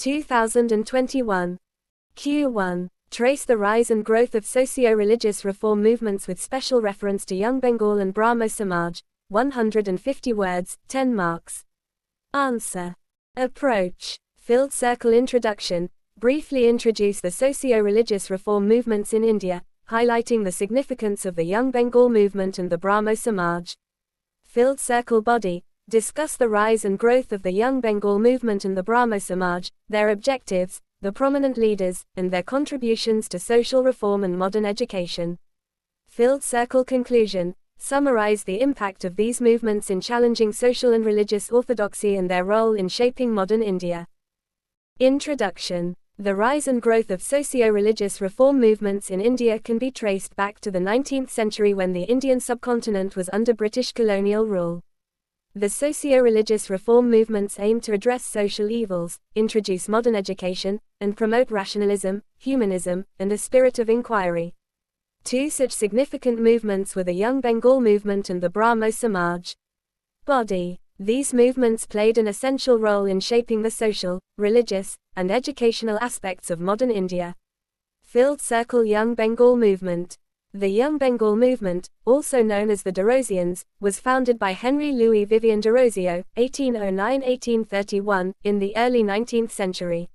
2021. Q1. Trace the rise and growth of socio-religious reform movements with special reference to Young Bengal and Brahmo Samaj. 150 words, 10 marks. Answer. Approach. Filled circle introduction. Briefly introduce the socio-religious reform movements in India, highlighting the significance of the Young Bengal movement and the Brahmo Samaj. Filled circle body. Discuss the rise and growth of the Young Bengal movement and the Brahmo Samaj, their objectives, the prominent leaders, and their contributions to social reform and modern education. Filled circle conclusion. Summarize the impact of these movements in challenging social and religious orthodoxy and their role in shaping modern India. Introduction. The rise and growth of socio-religious reform movements in India can be traced back to the 19th century when the Indian subcontinent was under British colonial rule. The socio-religious reform movements aim to address social evils, introduce modern education, and promote rationalism, humanism, and a spirit of inquiry. Two such significant movements were the Young Bengal movement and the Brahmo Samaj. Body. These movements played an essential role in shaping the social, religious, and educational aspects of modern India. Filled circle Young Bengal movement. The Young Bengal movement, also known as the Derosians, was founded by Henry Louis Vivian Derosio, 1809–1831, in the early 19th century.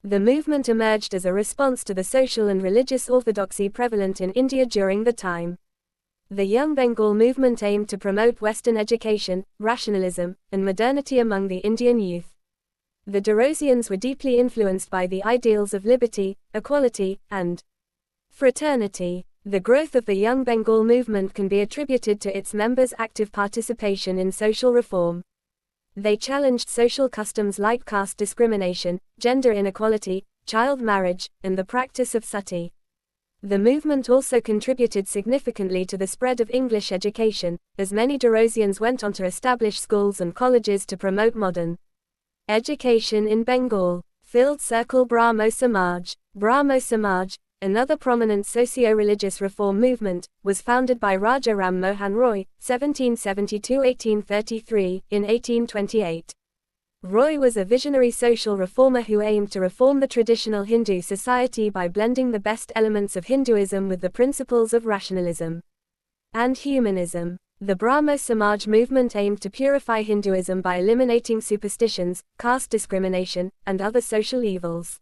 The movement emerged as a response to the social and religious orthodoxy prevalent in India during the time. The Young Bengal movement aimed to promote Western education, rationalism, and modernity among the Indian youth. The Derosians were deeply influenced by the ideals of liberty, equality, and fraternity. The growth of the Young Bengal movement can be attributed to its members' active participation in social reform. They challenged social customs like caste discrimination, gender inequality, child marriage, and the practice of sati. The movement also contributed significantly to the spread of English education, as many Derosians went on to establish schools and colleges to promote modern education in Bengal. Filled circle Brahmo Samaj. Brahmo Samaj, another prominent socio-religious reform movement, was founded by Raja Ram Mohan Roy, 1772–1833, in 1828. Roy was a visionary social reformer who aimed to reform the traditional Hindu society by blending the best elements of Hinduism with the principles of rationalism and humanism. The Brahmo Samaj movement aimed to purify Hinduism by eliminating superstitions, caste discrimination, and other social evils.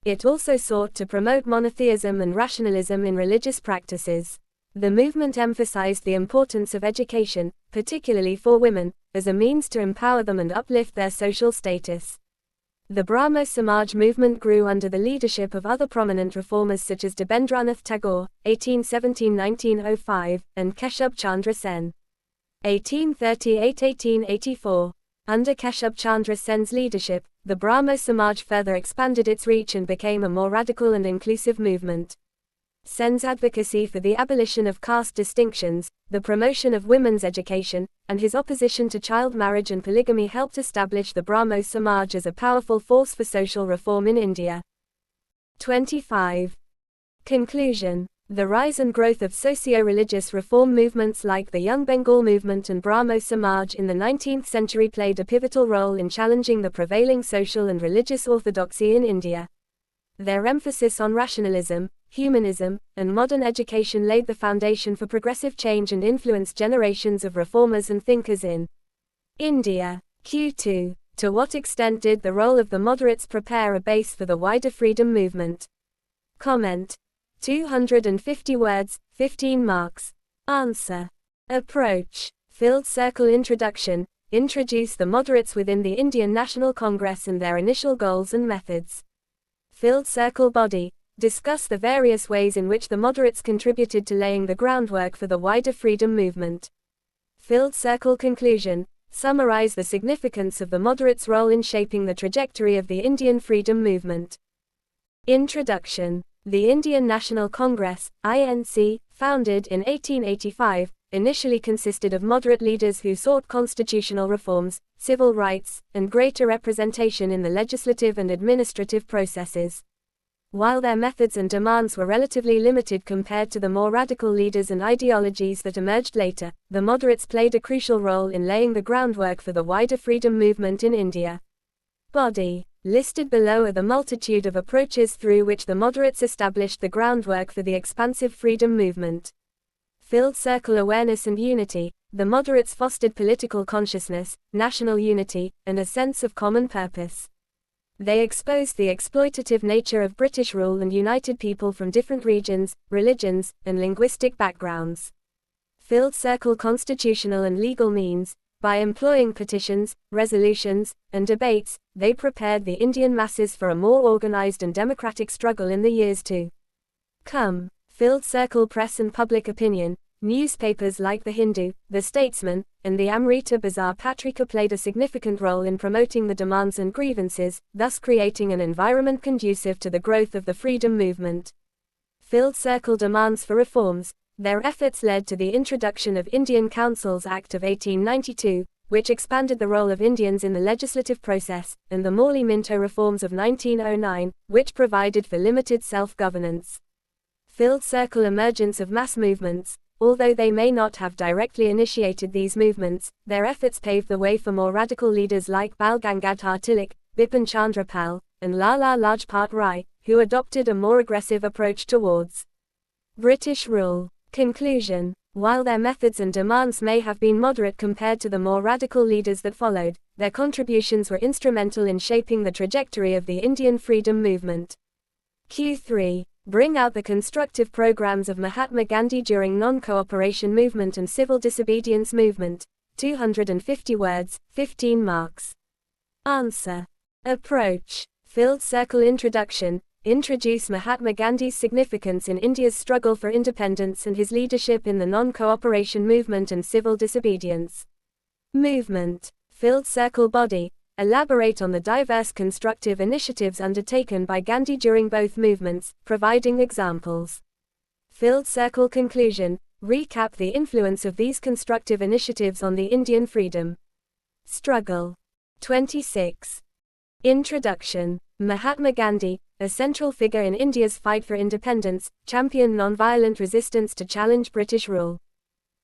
It also sought to promote monotheism and rationalism in religious practices. The movement emphasized the importance of education, particularly for women, as a means to empower them and uplift their social status. The Brahmo Samaj movement grew under the leadership of other prominent reformers such as Debendranath Tagore, 1817–1905, and Keshab Chandra Sen, 1838–1884. Under Keshab Chandra Sen's leadership, the Brahmo Samaj further expanded its reach and became a more radical and inclusive movement. Sen's advocacy for the abolition of caste distinctions, the promotion of women's education, and his opposition to child marriage and polygamy helped establish the Brahmo Samaj as a powerful force for social reform in India. 25. Conclusion. The rise and growth of socio-religious reform movements like the Young Bengal movement and Brahmo Samaj in the 19th century played a pivotal role in challenging the prevailing social and religious orthodoxy in India. Their emphasis on rationalism, humanism, and modern education laid the foundation for progressive change and influenced generations of reformers and thinkers in India. Q2. To what extent did the role of the moderates prepare a base for the wider freedom movement? Comment. 250 words, 15 marks. Answer. Approach. Filled circle introduction. Introduce the moderates within the Indian National Congress and their initial goals and methods. Filled circle body. Discuss the various ways in which the moderates contributed to laying the groundwork for the wider freedom movement. Filled circle conclusion. Summarize the significance of the moderates' role in shaping the trajectory of the Indian freedom movement. Introduction. The Indian National Congress, INC, founded in 1885, initially consisted of moderate leaders who sought constitutional reforms, civil rights, and greater representation in the legislative and administrative processes. While their methods and demands were relatively limited compared to the more radical leaders and ideologies that emerged later, the moderates played a crucial role in laying the groundwork for the wider freedom movement in India. Body. Listed below are the multitude of approaches through which the moderates established the groundwork for the expansive freedom movement. Filled circle awareness and unity. The moderates fostered political consciousness, national unity, and a sense of common purpose. They exposed the exploitative nature of British rule and united people from different regions, religions, and linguistic backgrounds. Filled circle constitutional and legal means. By employing petitions, resolutions, and debates, they prepared the Indian masses for a more organized and democratic struggle in the years to come. Filled circle press and public opinion. Newspapers like The Hindu, The Statesman, and the Amrita Bazar Patrika played a significant role in promoting the demands and grievances, thus creating an environment conducive to the growth of the freedom movement. Filled circle demands for reforms. Their efforts led to the introduction of Indian Councils Act of 1892, which expanded the role of Indians in the legislative process, and the Morley-Minto reforms of 1909, which provided for limited self-governance. Filled circle emergence of mass movements. Although they may not have directly initiated these movements, their efforts paved the way for more radical leaders like Bal Gangadhar Tilak, Bipin Chandra Pal, and Lala Lajpat Rai, who adopted a more aggressive approach towards British rule. Conclusion. While their methods and demands may have been moderate compared to the more radical leaders that followed, their contributions were instrumental in shaping the trajectory of the Indian freedom movement. Q3. Bring out the constructive programs of Mahatma Gandhi during non-cooperation movement and civil disobedience movement. 250 words, 15 marks. Answer. Approach. Filled circle introduction. Introduce Mahatma Gandhi's significance in India's struggle for independence and his leadership in the non-cooperation movement and civil disobedience movement. Filled circle body. Elaborate on the diverse constructive initiatives undertaken by Gandhi during both movements, providing examples. Filled circle conclusion. Recap the influence of these constructive initiatives on the Indian freedom struggle. 26. Introduction. Mahatma Gandhi, a central figure in India's fight for independence, championed non-violent resistance to challenge British rule.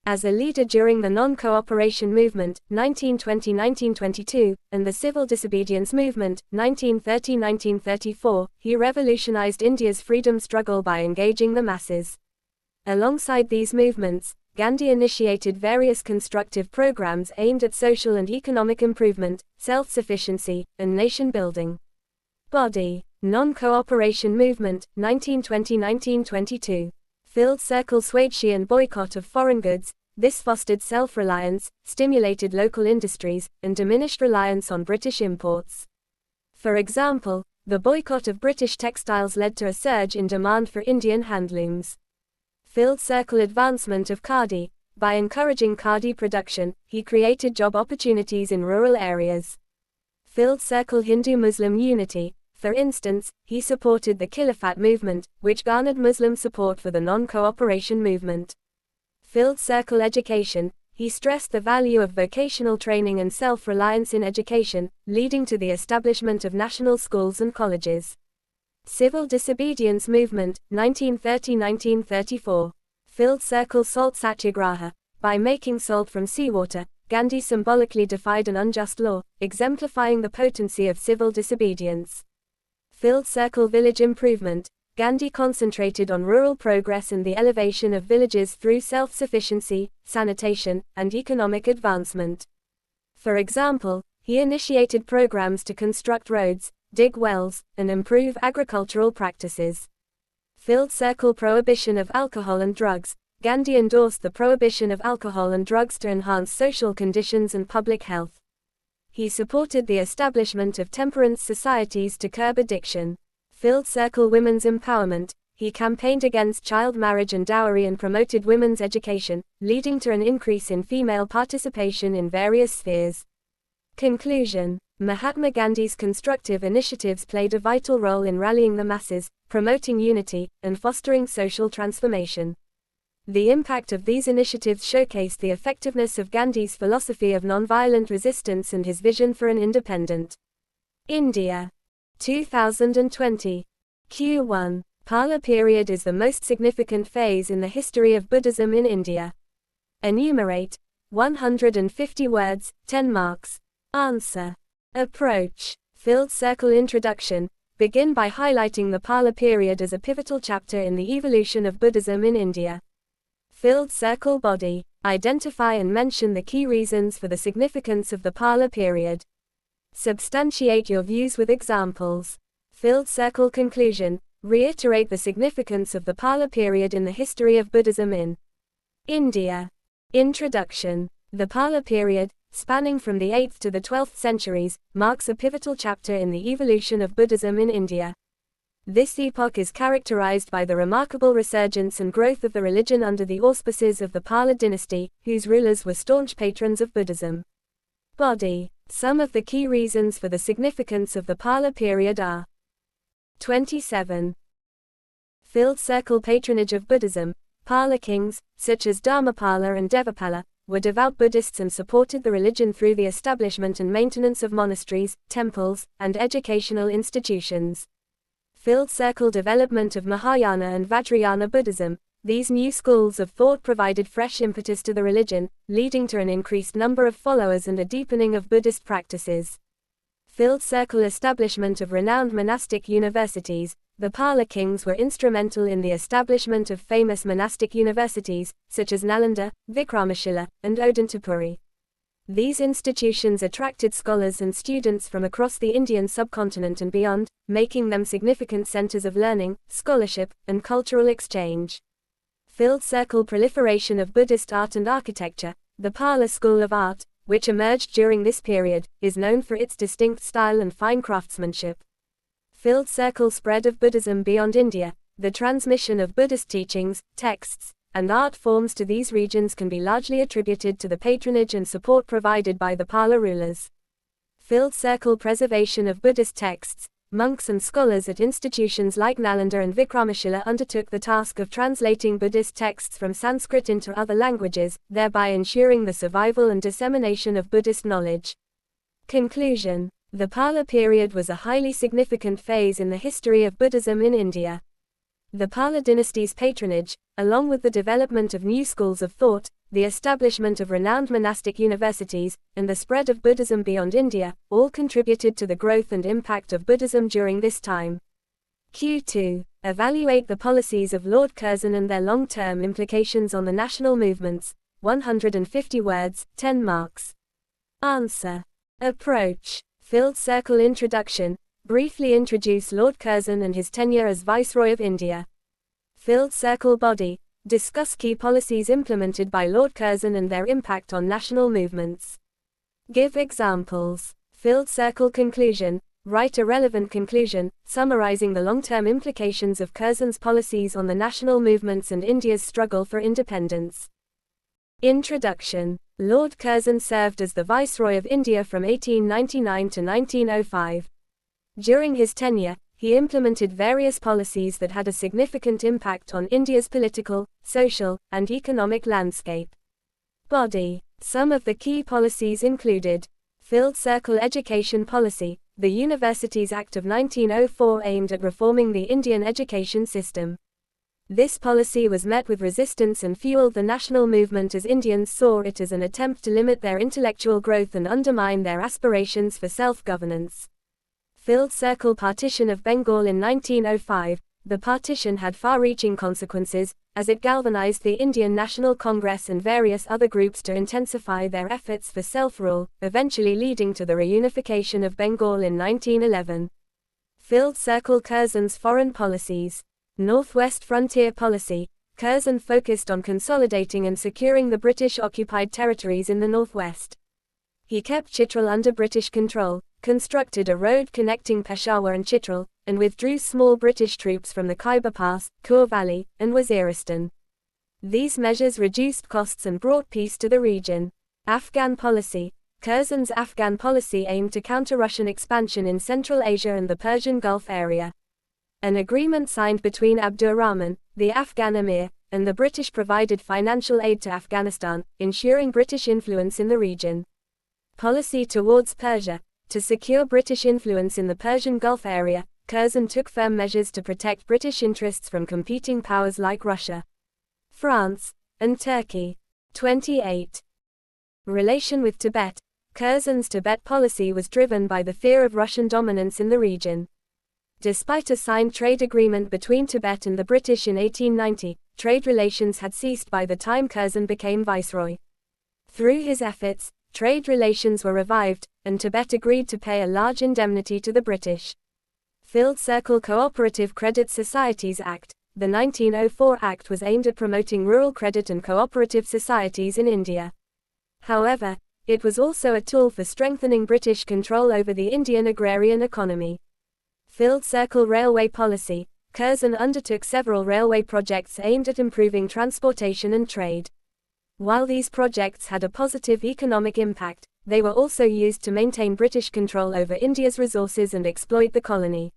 As a leader during the non-cooperation movement, 1920–1922, and the civil disobedience movement, 1930–1934, he revolutionized India's freedom struggle by engaging the masses. Alongside these movements, Gandhi initiated various constructive programs aimed at social and economic improvement, self-sufficiency, and nation-building. Body. Non-cooperation movement, 1920–1922. Filled circle Swadeshi and boycott of foreign goods. This fostered self-reliance, stimulated local industries, and diminished reliance on British imports. For example, the boycott of British textiles led to a surge in demand for Indian handlooms. Filled circle advancement of khadi. By encouraging khadi production, he created job opportunities in rural areas. Filled circle Hindu-Muslim unity. For instance, he supported the Khilafat movement, which garnered Muslim support for the non-cooperation movement. Filled circle education. He stressed the value of vocational training and self-reliance in education, leading to the establishment of national schools and colleges. Civil disobedience movement, 1930–1934. Filled circle salt satyagraha. By making salt from seawater, Gandhi symbolically defied an unjust law, exemplifying the potency of civil disobedience. Filled circle village improvement. Gandhi concentrated on rural progress and the elevation of villages through self-sufficiency, sanitation, and economic advancement. For example, he initiated programs to construct roads, dig wells, and improve agricultural practices. Filled circle prohibition of alcohol and drugs. Gandhi endorsed the prohibition of alcohol and drugs to enhance social conditions and public health. He supported the establishment of temperance societies to curb addiction. Filled circle women's empowerment. He campaigned against child marriage and dowry and promoted women's education, leading to an increase in female participation in various spheres. Conclusion. Mahatma Gandhi's constructive initiatives played a vital role in rallying the masses, promoting unity, and fostering social transformation. The impact of these initiatives showcased the effectiveness of Gandhi's philosophy of nonviolent resistance and his vision for an independent India. 2020. Q1. Pala period is the most significant phase in the history of Buddhism in India. Enumerate. 150 words, 10 marks. Answer. Approach. Filled circle introduction. Begin by highlighting the Pala period as a pivotal chapter in the evolution of Buddhism in India. Filled circle body. Identify and mention the key reasons for the significance of the Pala period. Substantiate your views with examples. Filled circle conclusion. Reiterate the significance of the Pala period in the history of Buddhism in India. Introduction. The Pala period, spanning from the 8th to the 12th centuries, marks a pivotal chapter in the evolution of Buddhism in India. This epoch is characterized by the remarkable resurgence and growth of the religion under the auspices of the Pala dynasty, whose rulers were staunch patrons of Buddhism. Body. Some of the key reasons for the significance of the Pala period are 27. Filled circle patronage of Buddhism. Pala kings, such as Dharmapala and Devapala, were devout Buddhists and supported the religion through the establishment and maintenance of monasteries, temples, and educational institutions. Filled circle development of Mahayana and Vajrayana Buddhism. These new schools of thought provided fresh impetus to the religion, leading to an increased number of followers and a deepening of Buddhist practices. Filled circle establishment of renowned monastic universities. The Pala kings were instrumental in the establishment of famous monastic universities, such as Nalanda, Vikramashila, and Odantapuri. These institutions attracted scholars and students from across the Indian subcontinent and beyond, making them significant centers of learning, scholarship, and cultural exchange. Filled circle proliferation of Buddhist art and architecture. The Pala school of art, which emerged during this period, is known for its distinct style and fine craftsmanship. Filled circle spread of Buddhism beyond India. The transmission of Buddhist teachings, texts, and art forms to these regions can be largely attributed to the patronage and support provided by the Pala rulers. Filled circle preservation of Buddhist texts. Monks and scholars at institutions like Nalanda and Vikramashila undertook the task of translating Buddhist texts from Sanskrit into other languages, thereby ensuring the survival and dissemination of Buddhist knowledge. Conclusion. The Pala period was a highly significant phase in the history of Buddhism in India. The Pala dynasty's patronage, along with the development of new schools of thought, the establishment of renowned monastic universities, and the spread of Buddhism beyond India, all contributed to the growth and impact of Buddhism during this time. Q2. Evaluate the policies of Lord Curzon and their long-term implications on the national movements. 150 words, 10 marks. Answer. Approach. Filled circle introduction. Briefly introduce Lord Curzon and his tenure as Viceroy of India. Filled circle body. Discuss key policies implemented by Lord Curzon and their impact on national movements. Give examples. Filled circle conclusion. Write a relevant conclusion, summarizing the long-term implications of Curzon's policies on the national movements and India's struggle for independence. Introduction. Lord Curzon served as the Viceroy of India from 1899 to 1905. During his tenure, he implemented various policies that had a significant impact on India's political, social, and economic landscape. Body. Some of the key policies included: Filled circle education policy. The Universities Act of 1904 aimed at reforming the Indian education system. This policy was met with resistance and fueled the national movement as Indians saw it as an attempt to limit their intellectual growth and undermine their aspirations for self-governance. Filled circle partition of Bengal in 1905. The partition had far-reaching consequences, as it galvanized the Indian National Congress and various other groups to intensify their efforts for self-rule, eventually leading to the reunification of Bengal in 1911. Filled circle Curzon's foreign policies. Northwest frontier policy. Curzon focused on consolidating and securing the British-occupied territories in the northwest. He kept Chitral under British control, constructed a road connecting Peshawar and Chitral, and withdrew small British troops from the Khyber Pass, Kur Valley, and Waziristan. These measures reduced costs and brought peace to the region. Afghan policy. Curzon's Afghan policy aimed to counter Russian expansion in Central Asia and the Persian Gulf area. An agreement signed between Abdur Rahman, the Afghan emir, and the British provided financial aid to Afghanistan, ensuring British influence in the region. Policy towards Persia. To secure British influence in the Persian Gulf area, Curzon took firm measures to protect British interests from competing powers like Russia, France, and Turkey. 28. Relation with Tibet. Curzon's Tibet policy was driven by the fear of Russian dominance in the region. Despite a signed trade agreement between Tibet and the British in 1890, trade relations had ceased by the time Curzon became viceroy. Through his efforts, trade relations were revived, and Tibet agreed to pay a large indemnity to the British. Field Circle Cooperative Credit Societies Act. The 1904 Act was aimed at promoting rural credit and cooperative societies in India. However, it was also a tool for strengthening British control over the Indian agrarian economy. Field Circle Railway Policy. Curzon undertook several railway projects aimed at improving transportation and trade. While these projects had a positive economic impact, they were also used to maintain British control over India's resources and exploit the colony.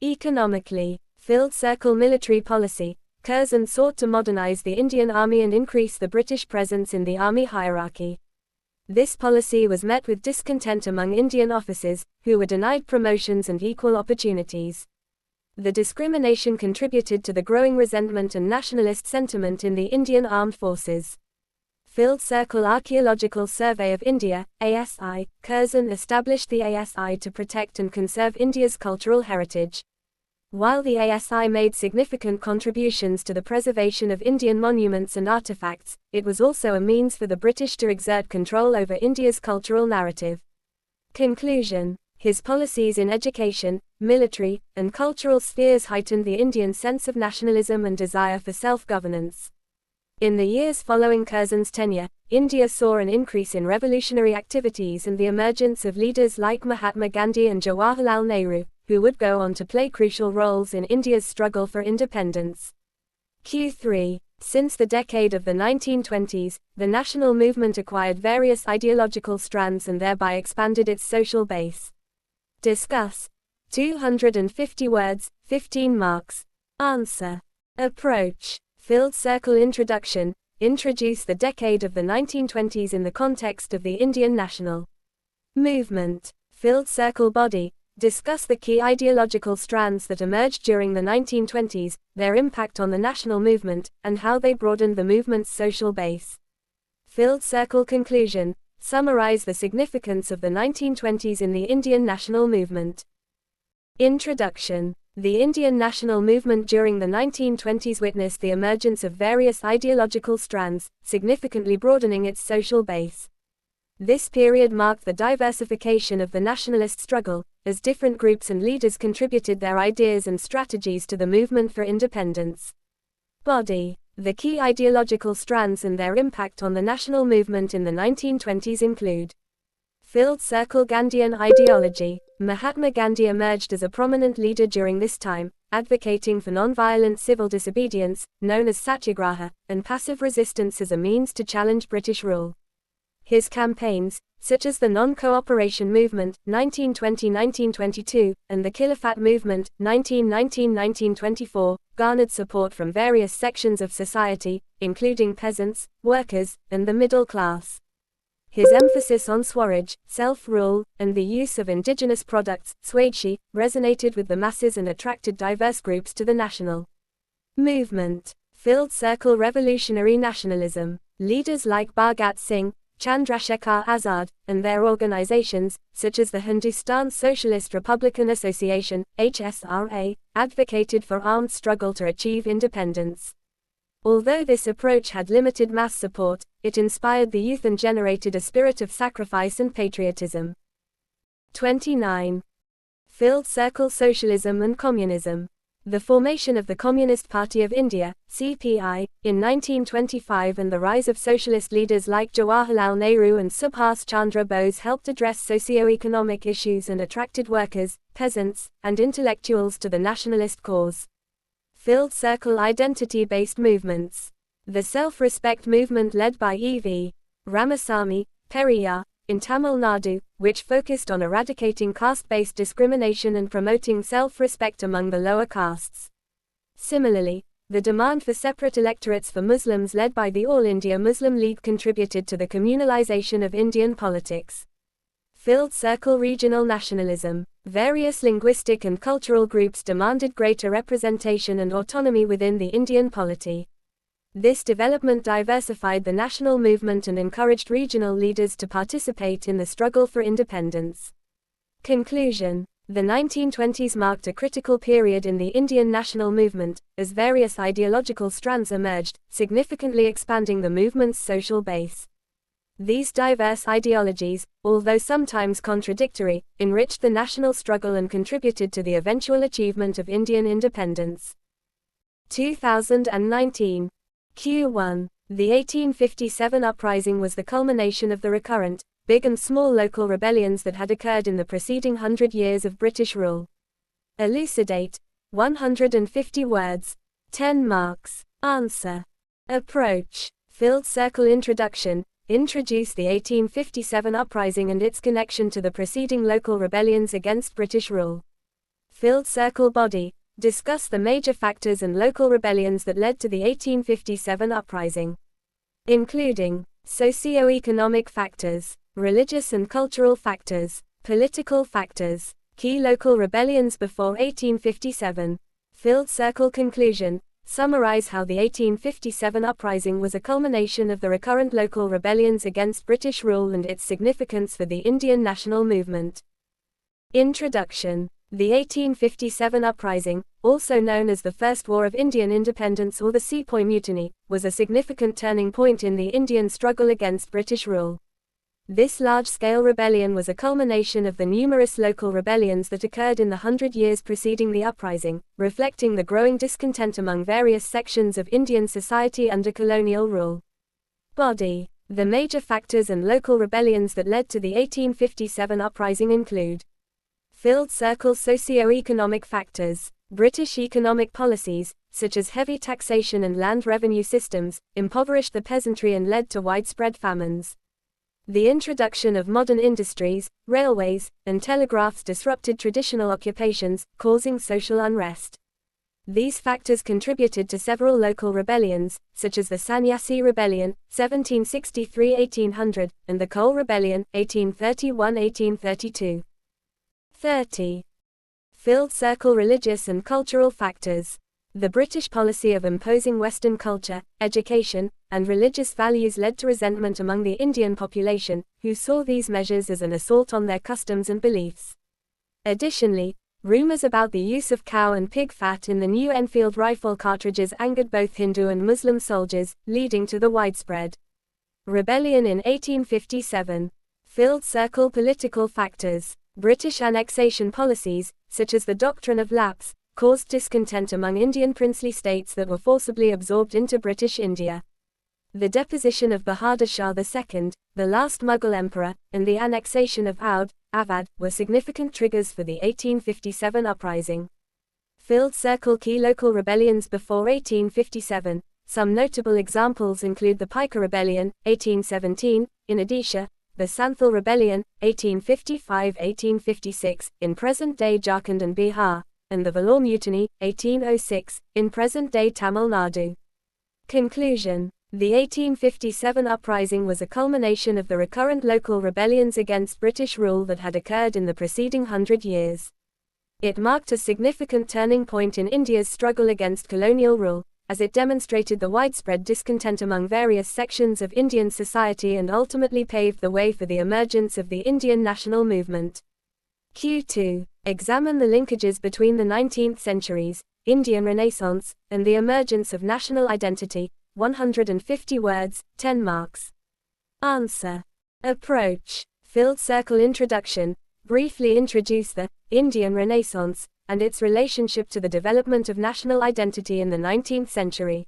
Economically, Field Circle Military Policy. Curzon sought to modernize the Indian Army and increase the British presence in the army hierarchy. This policy was met with discontent among Indian officers, who were denied promotions and equal opportunities. The discrimination contributed to the growing resentment and nationalist sentiment in the Indian Armed Forces. Field Circle Archaeological Survey of India, ASI. Curzon established the ASI to protect and conserve India's cultural heritage. While the ASI made significant contributions to the preservation of Indian monuments and artifacts, it was also a means for the British to exert control over India's cultural narrative. Conclusion. His policies in education, military, and cultural spheres heightened the Indian sense of nationalism and desire for self-governance. In the years following Curzon's tenure, India saw an increase in revolutionary activities and the emergence of leaders like Mahatma Gandhi and Jawaharlal Nehru, who would go on to play crucial roles in India's struggle for independence. Q3. Since the decade of the 1920s, the national movement acquired various ideological strands and thereby expanded its social base. Discuss. 250 words, 15 marks. Answer. Approach. Field Circle Introduction. Introduce the decade of the 1920s in the context of the Indian national movement. Field Circle Body. Discuss the key ideological strands that emerged during the 1920s, their impact on the national movement, and how they broadened the movement's social base. Field Circle Conclusion. Summarize the significance of the 1920s in the Indian national movement. Introduction. The Indian national movement during the 1920s witnessed the emergence of various ideological strands, significantly broadening its social base. This period marked the diversification of the nationalist struggle, as different groups and leaders contributed their ideas and strategies to the movement for independence. Body. The key ideological strands and their impact on the national movement in the 1920s include: Field Circle Gandhian ideology. Mahatma Gandhi emerged as a prominent leader during this time, advocating for non-violent civil disobedience, known as satyagraha, and passive resistance as a means to challenge British rule. His campaigns, such as the Non-Cooperation Movement, 1920–1922, and the Khilafat Movement, 1919–1924, garnered support from various sections of society, including peasants, workers, and the middle class. His emphasis on Swaraj, self-rule, and the use of indigenous products, Swadeshi, resonated with the masses and attracted diverse groups to the national movement. Field Circle Revolutionary Nationalism. Leaders like Bhagat Singh, Chandrasekhar Azad, and their organizations, such as the Hindustan Socialist Republican Association, HSRA, advocated for armed struggle to achieve independence. Although this approach had limited mass support, it inspired the youth and generated a spirit of sacrifice and patriotism. 29. Field Circle Socialism and Communism. The formation of the Communist Party of India, CPI, in 1925 and the rise of socialist leaders like Jawaharlal Nehru and Subhas Chandra Bose helped address socio-economic issues and attracted workers, peasants, and intellectuals to the nationalist cause. Field Circle Identity-based movements. The self-respect movement led by E.V. Ramasamy, Periyar, in Tamil Nadu, which focused on eradicating caste-based discrimination and promoting self-respect among the lower castes. Similarly, the demand for separate electorates for Muslims led by the All India Muslim League contributed to the communalization of Indian politics. Field Circle Regional Nationalism. Various linguistic and cultural groups demanded greater representation and autonomy within the Indian polity. This development diversified the national movement and encouraged regional leaders to participate in the struggle for independence. Conclusion. The 1920s marked a critical period in the Indian national movement, as various ideological strands emerged, significantly expanding the movement's social base. These diverse ideologies, although sometimes contradictory, enriched the national struggle and contributed to the eventual achievement of Indian independence. 2019. Q1. The 1857 uprising was the culmination of the recurrent, big and small local rebellions that had occurred in the preceding 100 years of British rule. Elucidate. 150 words. 10 marks. Answer. Approach. Filled circle introduction. Introduce the 1857 uprising and its connection to the preceding local rebellions against British rule. Filled circle body. Discuss the major factors and local rebellions that led to the 1857 uprising, including socio-economic factors, religious and cultural factors, political factors, key local rebellions before 1857. Filled circle conclusion. Summarize how the 1857 uprising was a culmination of the recurrent local rebellions against British rule and its significance for the Indian national movement. Introduction. The 1857 uprising, also known as the First War of Indian Independence or the Sepoy Mutiny, was a significant turning point in the Indian struggle against British rule. This large-scale rebellion was a culmination of the numerous local rebellions that occurred in the 100 years preceding the uprising, reflecting the growing discontent among various sections of Indian society under colonial rule. Body. The major factors and local rebellions that led to the 1857 uprising include filled circle socio-economic factors. British economic policies, such as heavy taxation and land revenue systems, impoverished the peasantry and led to widespread famines. The introduction of modern industries, railways, and telegraphs disrupted traditional occupations, causing social unrest. These factors contributed to several local rebellions, such as the Sannyasi Rebellion, 1763–1800, and the Coal Rebellion, 1831–1832. 30. Filled circle religious and cultural factors. The British policy of imposing Western culture, education, and religious values led to resentment among the Indian population, who saw these measures as an assault on their customs and beliefs. Additionally, rumors about the use of cow and pig fat in the new Enfield rifle cartridges angered both Hindu and Muslim soldiers, leading to the widespread rebellion in 1857. Filled circle political factors. British annexation policies, such as the doctrine of lapse, caused discontent among Indian princely states that were forcibly absorbed into British India. The deposition of Bahadur Shah II, the last Mughal emperor, and the annexation of Awadh were significant triggers for the 1857 uprising. Filled circle key local rebellions before 1857. Some notable examples include the Piker Rebellion, 1817, in Odisha, the Santhal Rebellion, 1855–1856, in present-day Jharkhand and Bihar, and the Vellore Mutiny, 1806, in present-day Tamil Nadu. Conclusion. The 1857 uprising was a culmination of the recurrent local rebellions against British rule that had occurred in the preceding 100 years. It marked a significant turning point in India's struggle against colonial rule, as it demonstrated the widespread discontent among various sections of Indian society and ultimately paved the way for the emergence of the Indian national movement. Q2. Examine the linkages between the 19th century's Indian Renaissance and the emergence of national identity. 150 words, 10 marks. Answer. Approach. Filled circle introduction. Briefly introduce the Indian Renaissance and its relationship to the development of national identity in the 19th century.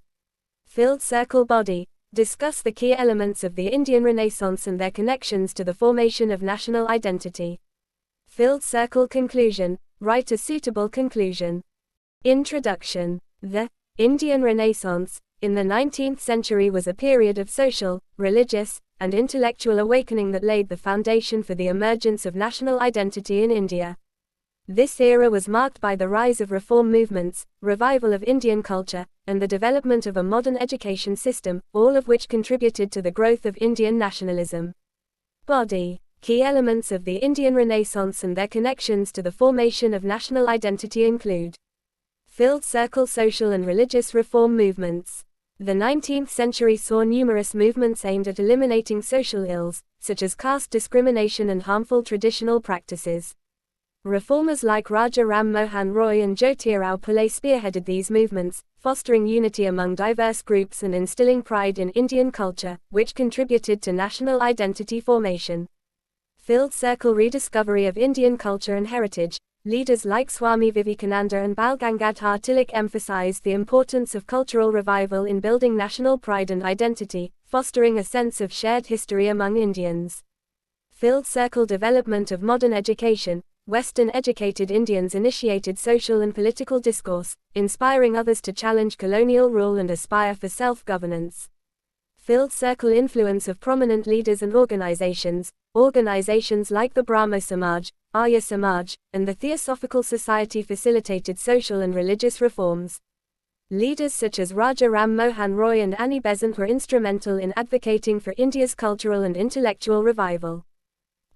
Filled circle body. Discuss the key elements of the Indian Renaissance and their connections to the formation of national identity. Filled circle conclusion. Write a suitable conclusion. Introduction. The Indian Renaissance in the 19th century was a period of social, religious, and intellectual awakening that laid the foundation for the emergence of national identity in India. This era was marked by the rise of reform movements, revival of Indian culture, and the development of a modern education system, all of which contributed to the growth of Indian nationalism. Body. Key elements of the Indian Renaissance and their connections to the formation of national identity include filled circle social and religious reform movements. The 19th century saw numerous movements aimed at eliminating social ills, such as caste discrimination and harmful traditional practices. Reformers like Raja Ram Mohan Roy and Jyotirao Phule spearheaded these movements, fostering unity among diverse groups and instilling pride in Indian culture, which contributed to national identity formation. Filled circle rediscovery of Indian culture and heritage. Leaders like Swami Vivekananda and Bal Gangadhar Tilak emphasized the importance of cultural revival in building national pride and identity, fostering a sense of shared history among Indians. Filled circle development of modern education. Western-educated Indians initiated social and political discourse, inspiring others to challenge colonial rule and aspire for self-governance. Filled circle influence of prominent leaders and organizations. Organizations like the Brahmo Samaj, Arya Samaj, and the Theosophical Society facilitated social and religious reforms. Leaders such as Raja Ram Mohan Roy and Annie Besant were instrumental in advocating for India's cultural and intellectual revival.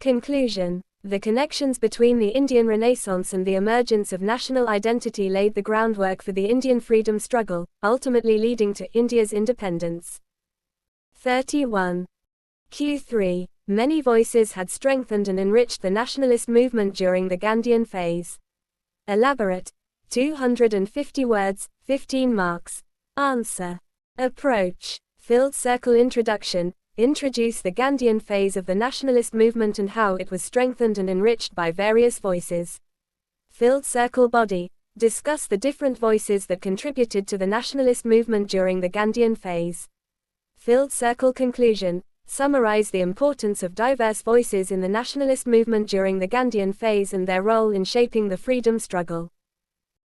Conclusion. The connections between the Indian Renaissance and the emergence of national identity laid the groundwork for the Indian freedom struggle, ultimately leading to India's independence. 31. Q3. Many voices had strengthened and enriched the nationalist movement during the Gandhian phase. Elaborate. 250 words, 15 marks. Answer. Approach. Filled circle introduction. Introduce the Gandhian phase of the nationalist movement and how it was strengthened and enriched by various voices. Filled circle body. Discuss the different voices that contributed to the nationalist movement during the Gandhian phase. Filled circle conclusion. Summarize the importance of diverse voices in the nationalist movement during the Gandhian phase and their role in shaping the freedom struggle.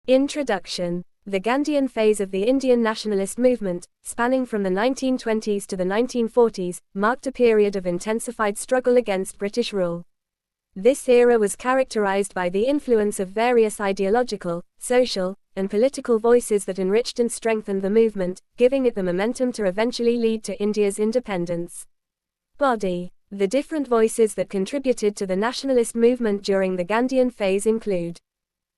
Introduction. The Gandhian phase of the Indian nationalist movement, spanning from the 1920s to the 1940s, marked a period of intensified struggle against British rule. This era was characterized by the influence of various ideological, social, and political voices that enriched and strengthened the movement, giving it the momentum to eventually lead to India's independence. Body. The different voices that contributed to the nationalist movement during the Gandhian phase include: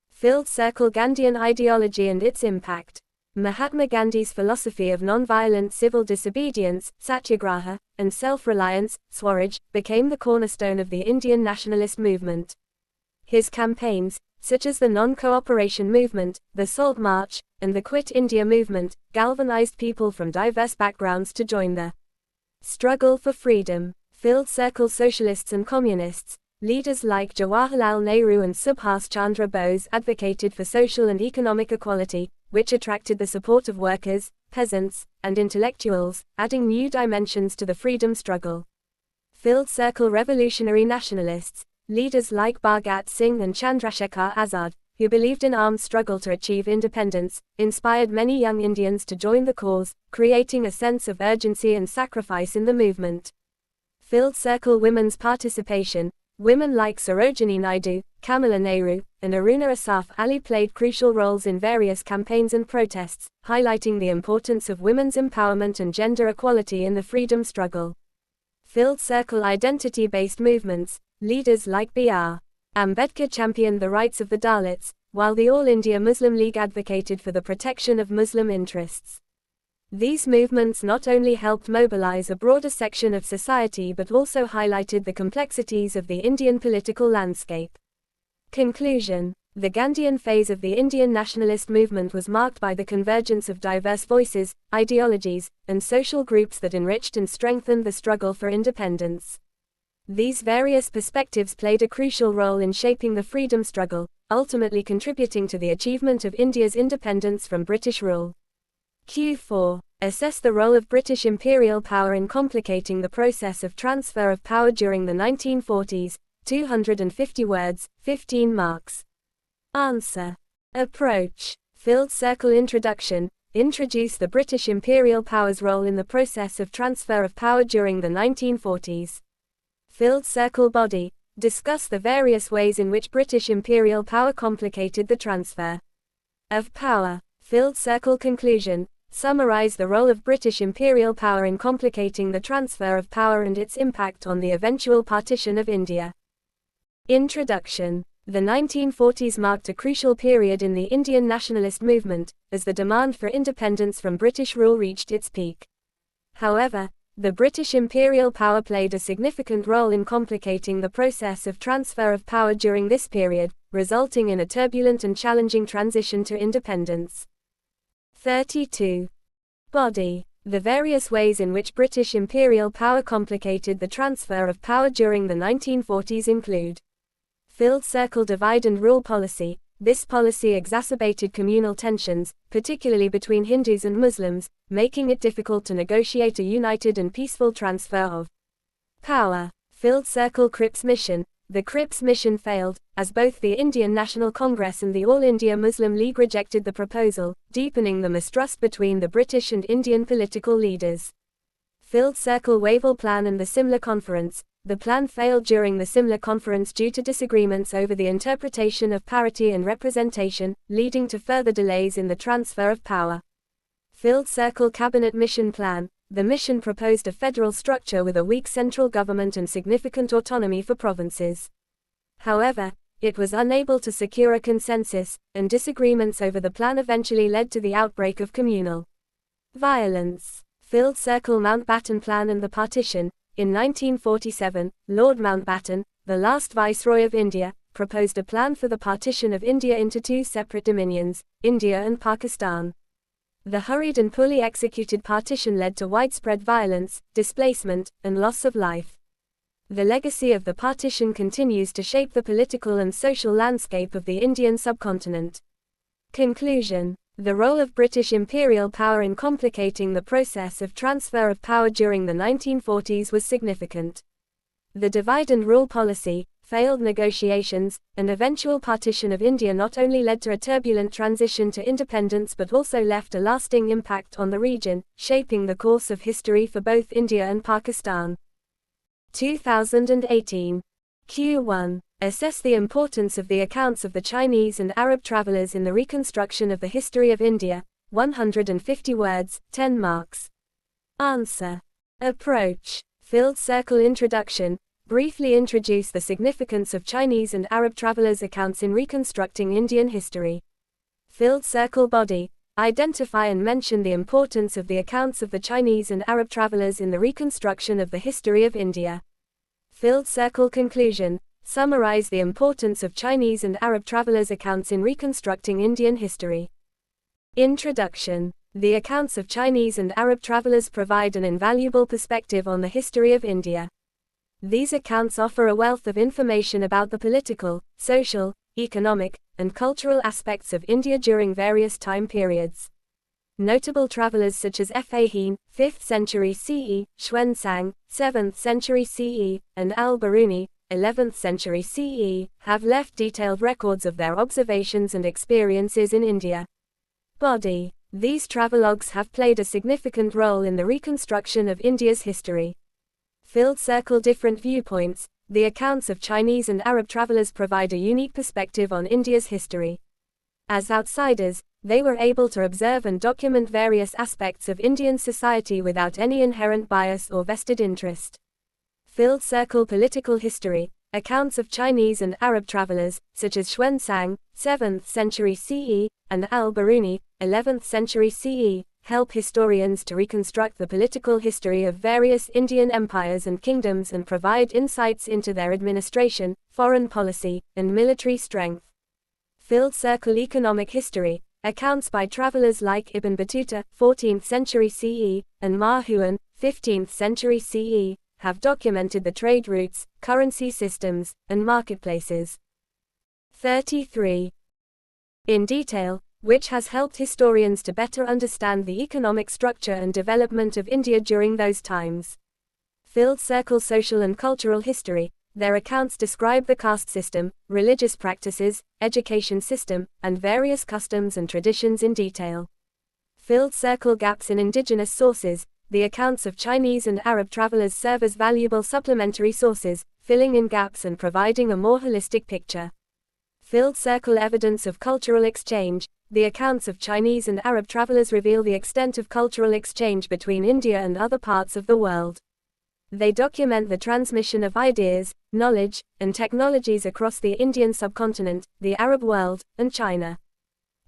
Filled circle Gandhian ideology and its impact. Mahatma Gandhi's philosophy of non-violent civil disobedience, satyagraha, and self-reliance, Swaraj, became the cornerstone of the Indian nationalist movement. His campaigns, such as the Non-Cooperation Movement, the Salt March, and the Quit India movement, galvanized people from diverse backgrounds to join the struggle for freedom. Filled circle socialists and communists. Leaders like Jawaharlal Nehru and Subhas Chandra Bose advocated for social and economic equality, which attracted the support of workers, peasants, and intellectuals, adding new dimensions to the freedom struggle. Filled circle revolutionary nationalists. Leaders like Bhagat Singh and Chandrasekhar Azad, who believed in armed struggle to achieve independence, inspired many young Indians to join the cause, creating a sense of urgency and sacrifice in the movement. Filled circle women's participation. Women like Sarojini Naidu, Kamala Nehru, and Aruna Asaf Ali played crucial roles in various campaigns and protests, highlighting the importance of women's empowerment and gender equality in the freedom struggle. Filled circle identity-based movements. Leaders like B.R. Ambedkar championed the rights of the Dalits, while the All India Muslim League advocated for the protection of Muslim interests. These movements not only helped mobilize a broader section of society but also highlighted the complexities of the Indian political landscape. Conclusion. The Gandhian phase of the Indian nationalist movement was marked by the convergence of diverse voices, ideologies, and social groups that enriched and strengthened the struggle for independence. These various perspectives played a crucial role in shaping the freedom struggle, ultimately contributing to the achievement of India's independence from British rule. Q4. Assess the role of British imperial power in complicating the process of transfer of power during the 1940s, 250 words, 15 marks. Answer. Approach. Filled circle introduction. Introduce the British imperial power's role in the process of transfer of power during the 1940s. Filled circle body. Discuss the various ways in which British imperial power complicated the transfer of power. Filled circle conclusion. Summarize the role of British imperial power in complicating the transfer of power and its impact on the eventual partition of India. Introduction. The 1940s marked a crucial period in the Indian nationalist movement, as the demand for independence from British rule reached its peak. However, the British imperial power played a significant role in complicating the process of transfer of power during this period, resulting in a turbulent and challenging transition to independence. 32. Body. The various ways in which British imperial power complicated the transfer of power during the 1940s include filled circle divide and rule policy. This policy exacerbated communal tensions, particularly between Hindus and Muslims, making it difficult to negotiate a united and peaceful transfer of power. Filled circle Cripps mission. The Cripps mission failed, as both the Indian National Congress and the All India Muslim League rejected the proposal, deepening the mistrust between the British and Indian political leaders. Filled circle Wavell plan and the Simla Conference. The plan failed during the Simla Conference due to disagreements over the interpretation of parity and representation, leading to further delays in the transfer of power. Filled circle Cabinet mission plan. The mission proposed a federal structure with a weak central government and significant autonomy for provinces. However, it was unable to secure a consensus, and disagreements over the plan eventually led to the outbreak of communal violence. Filled circle Mountbatten plan and the partition. In 1947, Lord Mountbatten, the last Viceroy of India, proposed a plan for the partition of India into two separate dominions, India and Pakistan. The hurried and poorly executed partition led to widespread violence, displacement, and loss of life. The legacy of the partition continues to shape the political and social landscape of the Indian subcontinent. Conclusion. The role of British imperial power in complicating the process of transfer of power during the 1940s was significant. The divide and rule policy, failed negotiations, and eventual partition of India not only led to a turbulent transition to independence but also left a lasting impact on the region, shaping the course of history for both India and Pakistan. 2018. Q1. Assess the importance of the accounts of the Chinese and Arab travelers in the reconstruction of the history of India. 150 words, 10 marks. Answer. Approach. Filled circle introduction. Briefly introduce the significance of Chinese and Arab travelers' accounts in reconstructing Indian history. Filled circle body. Identify and mention the importance of the accounts of the Chinese and Arab travelers in the reconstruction of the history of India. Filled circle conclusion. Summarize the importance of Chinese and Arab travelers' accounts in reconstructing Indian history. Introduction. The accounts of Chinese and Arab travelers provide an invaluable perspective on the history of India. These accounts offer a wealth of information about the political, social, economic, and cultural aspects of India during various time periods. Notable travelers such as Fa Hien, 5th century CE, Xuanzang, 7th century CE, and Al-Biruni, 11th century CE, have left detailed records of their observations and experiences in India. Body. These travelogues have played a significant role in the reconstruction of India's history. Filled circle different viewpoints. The accounts of Chinese and Arab travelers provide a unique perspective on India's history. As outsiders, they were able to observe and document various aspects of Indian society without any inherent bias or vested interest. Filled circle political history. Accounts of Chinese and Arab travelers, such as Xuanzang, 7th century CE, and Al-Biruni, 11th century CE, help historians to reconstruct the political history of various Indian empires and kingdoms and provide insights into their administration, foreign policy, and military strength. Filled circle economic history. Accounts by travelers like Ibn Battuta, 14th century CE, and Ma Huan, 15th century CE, have documented the trade routes, currency systems, and marketplaces. 33. In detail, which has helped historians to better understand the economic structure and development of India during those times. Filled circle social and cultural history. Their accounts describe the caste system, religious practices, education system, and various customs and traditions in detail. Filled circle gaps in indigenous sources. The accounts of Chinese and Arab travelers serve as valuable supplementary sources, filling in gaps and providing a more holistic picture. Filled circle evidence of cultural exchange. The accounts of Chinese and Arab travelers reveal the extent of cultural exchange between India and other parts of the world. They document the transmission of ideas, knowledge, and technologies across the Indian subcontinent, the Arab world, and China.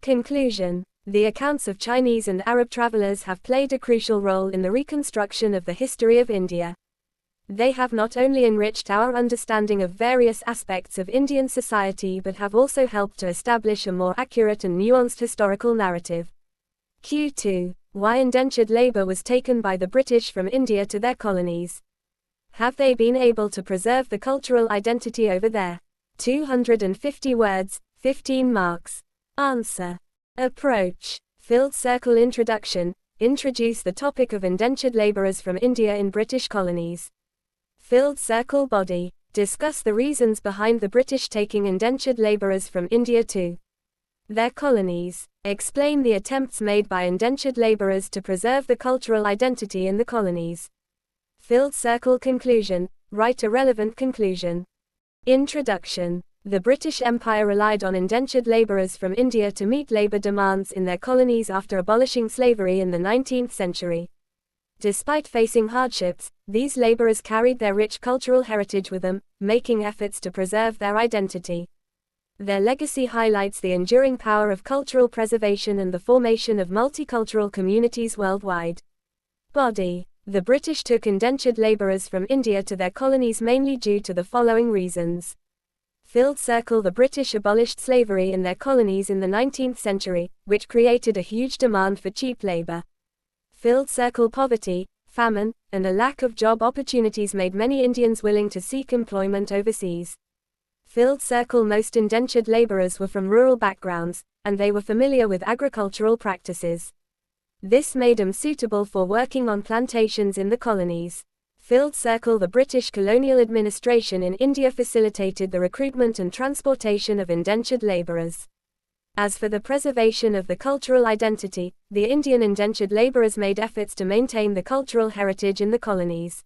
Conclusion. The accounts of Chinese and Arab travelers have played a crucial role in the reconstruction of the history of India. They have not only enriched our understanding of various aspects of Indian society but have also helped to establish a more accurate and nuanced historical narrative. Q2. Why indentured labor was taken by the British from India to their colonies. Have they been able to preserve the cultural identity over there? 250 words, 15 marks. Answer. Approach. Filled circle introduction. Introduce the topic of indentured laborers from India in British colonies. Filled circle body. Discuss the reasons behind the British taking indentured laborers from India to their colonies. Explain the attempts made by indentured laborers to preserve the cultural identity in the colonies. Filled circle conclusion. Write a relevant conclusion. Introduction. The British Empire relied on indentured laborers from India to meet labor demands in their colonies after abolishing slavery in the 19th century. Despite facing hardships, these laborers carried their rich cultural heritage with them, making efforts to preserve their identity. Their legacy highlights the enduring power of cultural preservation and the formation of multicultural communities worldwide. Body. The British took indentured laborers from India to their colonies mainly due to the following reasons. Filled circle. The British abolished slavery in their colonies in the 19th century, which created a huge demand for cheap labor. Filled circle. Poverty, famine, and a lack of job opportunities made many Indians willing to seek employment overseas. Filled circle. Most indentured laborers were from rural backgrounds, and they were familiar with agricultural practices. This made them suitable for working on plantations in the colonies. Filled circle. The British colonial administration in India facilitated the recruitment and transportation of indentured laborers. As for the preservation of the cultural identity, the Indian indentured laborers made efforts to maintain the cultural heritage in the colonies.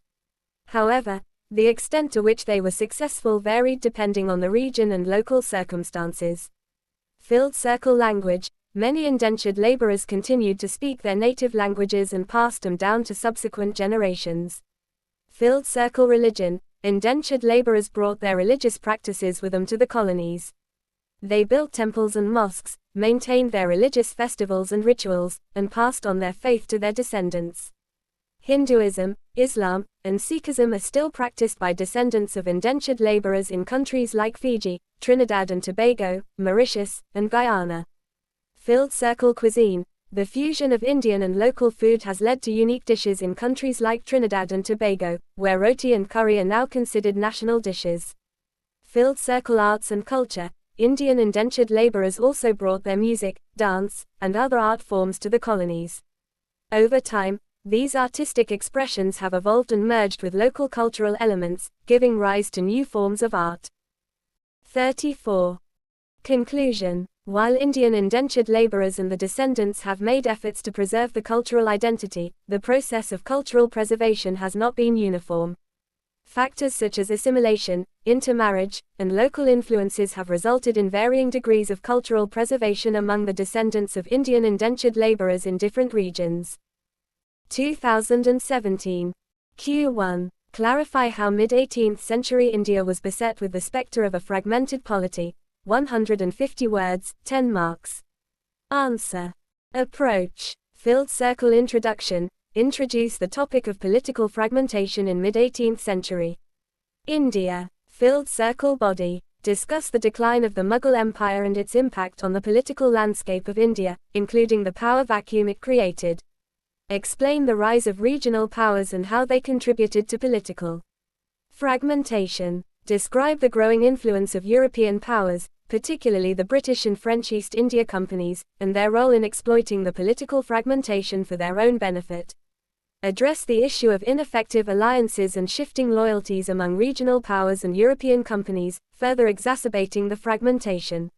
However, the extent to which they were successful varied depending on the region and local circumstances. Filled circle. Language. Many indentured laborers continued to speak their native languages and passed them down to subsequent generations. Filled circle. Religion. Indentured laborers brought their religious practices with them to the colonies. They built temples and mosques, maintained their religious festivals and rituals, and passed on their faith to their descendants. Hinduism, Islam, and Sikhism are still practiced by descendants of indentured laborers in countries like Fiji, Trinidad and Tobago, Mauritius, and Guyana. Filled circle. Cuisine. The fusion of Indian and local food has led to unique dishes in countries like Trinidad and Tobago, where roti and curry are now considered national dishes. Filled circle. Arts and culture. Indian indentured laborers also brought their music, dance, and other art forms to the colonies. Over time, these artistic expressions have evolved and merged with local cultural elements, giving rise to new forms of art. 34. Conclusion. While Indian indentured laborers and the descendants have made efforts to preserve the cultural identity, the process of cultural preservation has not been uniform. Factors such as assimilation, intermarriage, and local influences have resulted in varying degrees of cultural preservation among the descendants of Indian indentured laborers in different regions. 2017. Q1. Clarify how mid-18th century India was beset with the spectre of a fragmented polity. 150 words, 10 marks. Answer. Approach. Filled circle. Introduction. Introduce the topic of political fragmentation in mid-18th century India. Filled circle. Body. Discuss the decline of the Mughal Empire and its impact on the political landscape of India, including the power vacuum it created. Explain the rise of regional powers and how they contributed to political fragmentation. Describe the growing influence of European powers, particularly the British and French East India Companies, and their role in exploiting the political fragmentation for their own benefit. Address the issue of ineffective alliances and shifting loyalties among regional powers and European companies, further exacerbating the fragmentation.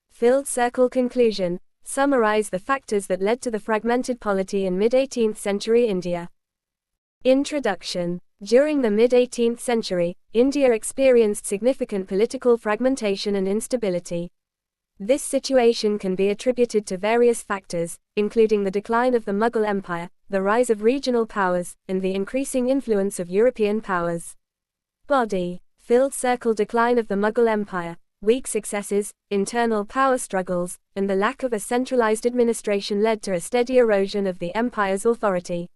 Filled circle. Conclusion. Summarize the factors that led to the fragmented polity in mid-18th century India. Introduction. During the mid-18th century, India experienced significant political fragmentation and instability. This situation can be attributed to various factors, including the decline of the Mughal Empire, the rise of regional powers, and the increasing influence of European powers. Body. Filled circle decline of the Mughal Empire, weak successes, internal power struggles, and the lack of a centralized administration led to a steady erosion of the empire's authority.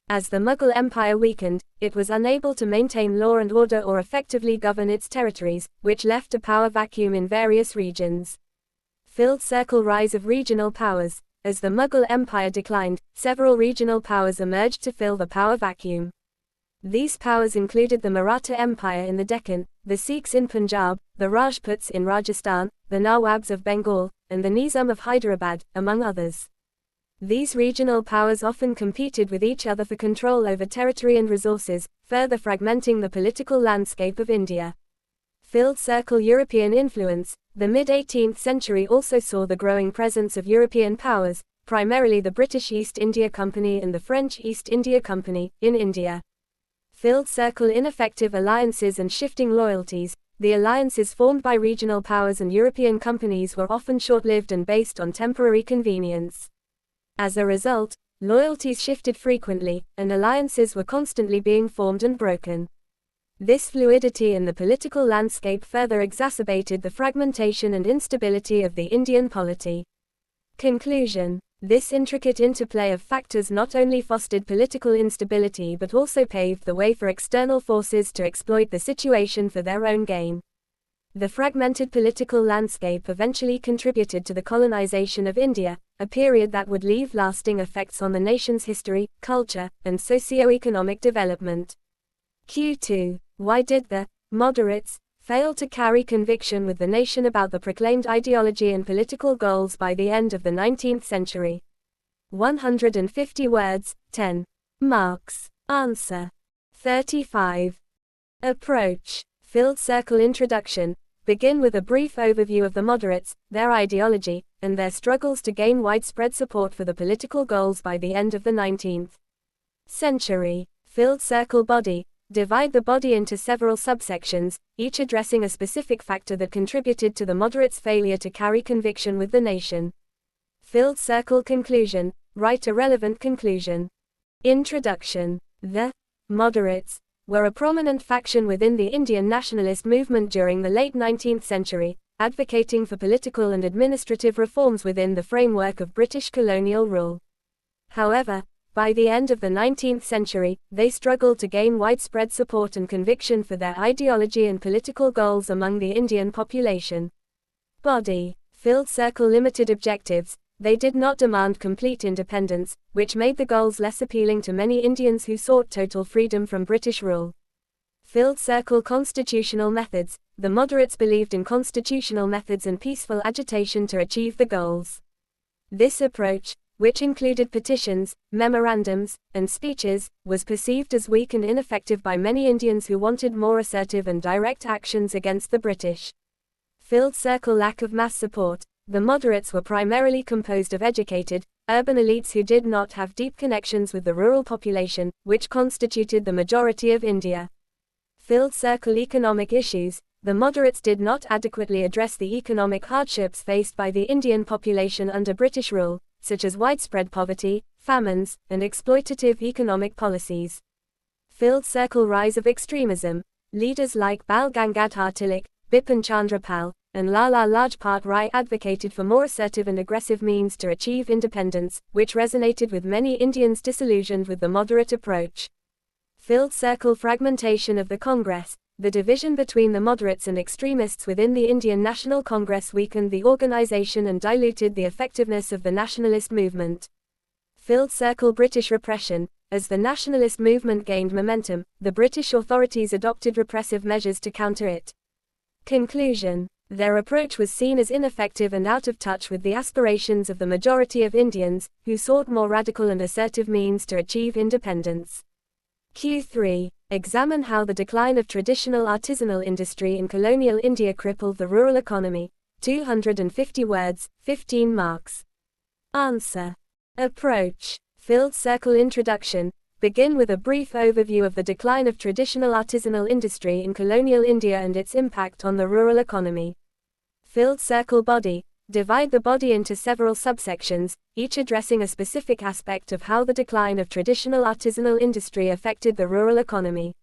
As the Mughal Empire weakened, it was unable to maintain law and order or effectively govern its territories, which left a power vacuum in various regions. Filled circle rise of regional powers. As the Mughal Empire declined, several regional powers emerged to fill the power vacuum. These powers included the Maratha Empire in the Deccan, the Sikhs in Punjab, the Rajputs in Rajasthan, the Nawabs of Bengal, and the Nizam of Hyderabad, among others. These regional powers often competed with each other for control over territory and resources, further fragmenting the political landscape of India. Filled circle European influence. The mid-18th century also saw the growing presence of European powers, primarily the British East India Company and the French East India Company, in India. Filled circle ineffective alliances and shifting loyalties. The alliances formed by regional powers and European companies were often short-lived and based on temporary convenience. As a result, loyalties shifted frequently, and alliances were constantly being formed and broken. This fluidity in the political landscape further exacerbated the fragmentation and instability of the Indian polity. Conclusion. This intricate interplay of factors not only fostered political instability but also paved the way for external forces to exploit the situation for their own gain. The fragmented political landscape eventually contributed to the colonization of India, a period that would leave lasting effects on the nation's history, culture, and socio-economic development. Q2. Why did the moderates fail to carry conviction with the nation about the proclaimed ideology and political goals by the end of the 19th century? 150 words, 10 marks. Answer. 35. Approach. Filled circle introduction. Begin with a brief overview of the moderates, their ideology, and their struggles to gain widespread support for the political goals by the end of the 19th century. Filled circle body. Divide the body into several subsections, each addressing a specific factor that contributed to the moderates' failure to carry conviction with the nation. Filled circle conclusion. Write a relevant conclusion. Introduction. The moderates were a prominent faction within the Indian nationalist movement during the late 19th century, advocating for political and administrative reforms within the framework of British colonial rule. However, by the end of the 19th century, they struggled to gain widespread support and conviction for their ideology and political goals among the Indian population. Body. Filled circle limited objectives. They did not demand complete independence, which made the goals less appealing to many Indians who sought total freedom from British rule. Filled circle constitutional methods. The moderates believed in constitutional methods and peaceful agitation to achieve the goals. This approach, which included petitions, memorandums, and speeches, was perceived as weak and ineffective by many Indians who wanted more assertive and direct actions against the British. Filled circle lack of mass support. The moderates were primarily composed of educated, urban elites who did not have deep connections with the rural population, which constituted the majority of India. Filled circle economic issues. The moderates did not adequately address the economic hardships faced by the Indian population under British rule, such as widespread poverty, famines, and exploitative economic policies. Filled circle rise of extremism. Leaders like Bal Gangadhar Tilak, Bipin Chandra Pal, and Lala Lajpat Rai advocated for more assertive and aggressive means to achieve independence, which resonated with many Indians disillusioned with the moderate approach. Filled circle fragmentation of the Congress. The division between the moderates and extremists within the Indian National Congress weakened the organization and diluted the effectiveness of the nationalist movement. Filled circle British repression. As the nationalist movement gained momentum, the British authorities adopted repressive measures to counter it. Conclusion. Their approach was seen as ineffective and out of touch with the aspirations of the majority of Indians, who sought more radical and assertive means to achieve independence. Q3. Examine how the decline of traditional artisanal industry in colonial India crippled the rural economy. 250 words, 15 marks. Answer. Approach. Filled circle introduction. Begin with a brief overview of the decline of traditional artisanal industry in colonial India and its impact on the rural economy. Filled circle body. Divide the body into several subsections, each addressing a specific aspect of how the decline of traditional artisanal industry affected the rural economy.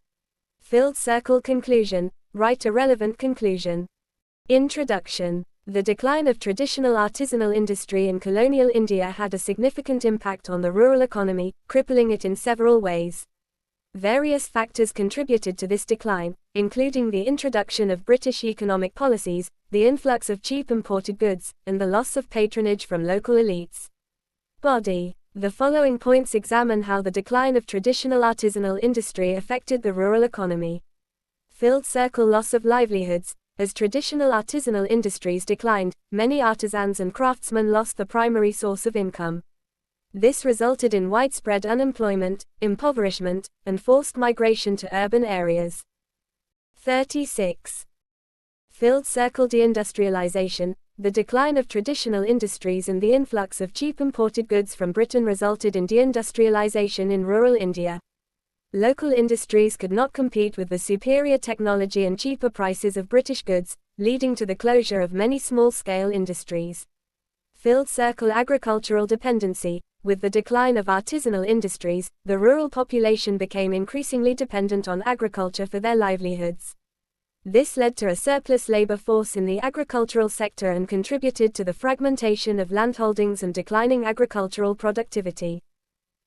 Filled circle conclusion. Write a relevant conclusion. Introduction. The decline of traditional artisanal industry in colonial India had a significant impact on the rural economy, crippling it in several ways. Various factors contributed to this decline, including the introduction of British economic policies, the influx of cheap imported goods, and the loss of patronage from local elites. Body. The following points examine how the decline of traditional artisanal industry affected the rural economy. Filled circle. Loss of livelihoods. As traditional artisanal industries declined, many artisans and craftsmen lost the primary source of income. This resulted in widespread unemployment, impoverishment, and forced migration to urban areas. 36. Filled circle. Deindustrialization. The decline of traditional industries and the influx of cheap imported goods from Britain resulted in deindustrialization in rural India. Local industries could not compete with the superior technology and cheaper prices of British goods, leading to the closure of many small-scale industries. Filled circle. Agricultural dependency. With the decline of artisanal industries, the rural population became increasingly dependent on agriculture for their livelihoods. This led to a surplus labor force in the agricultural sector and contributed to the fragmentation of landholdings and declining agricultural productivity.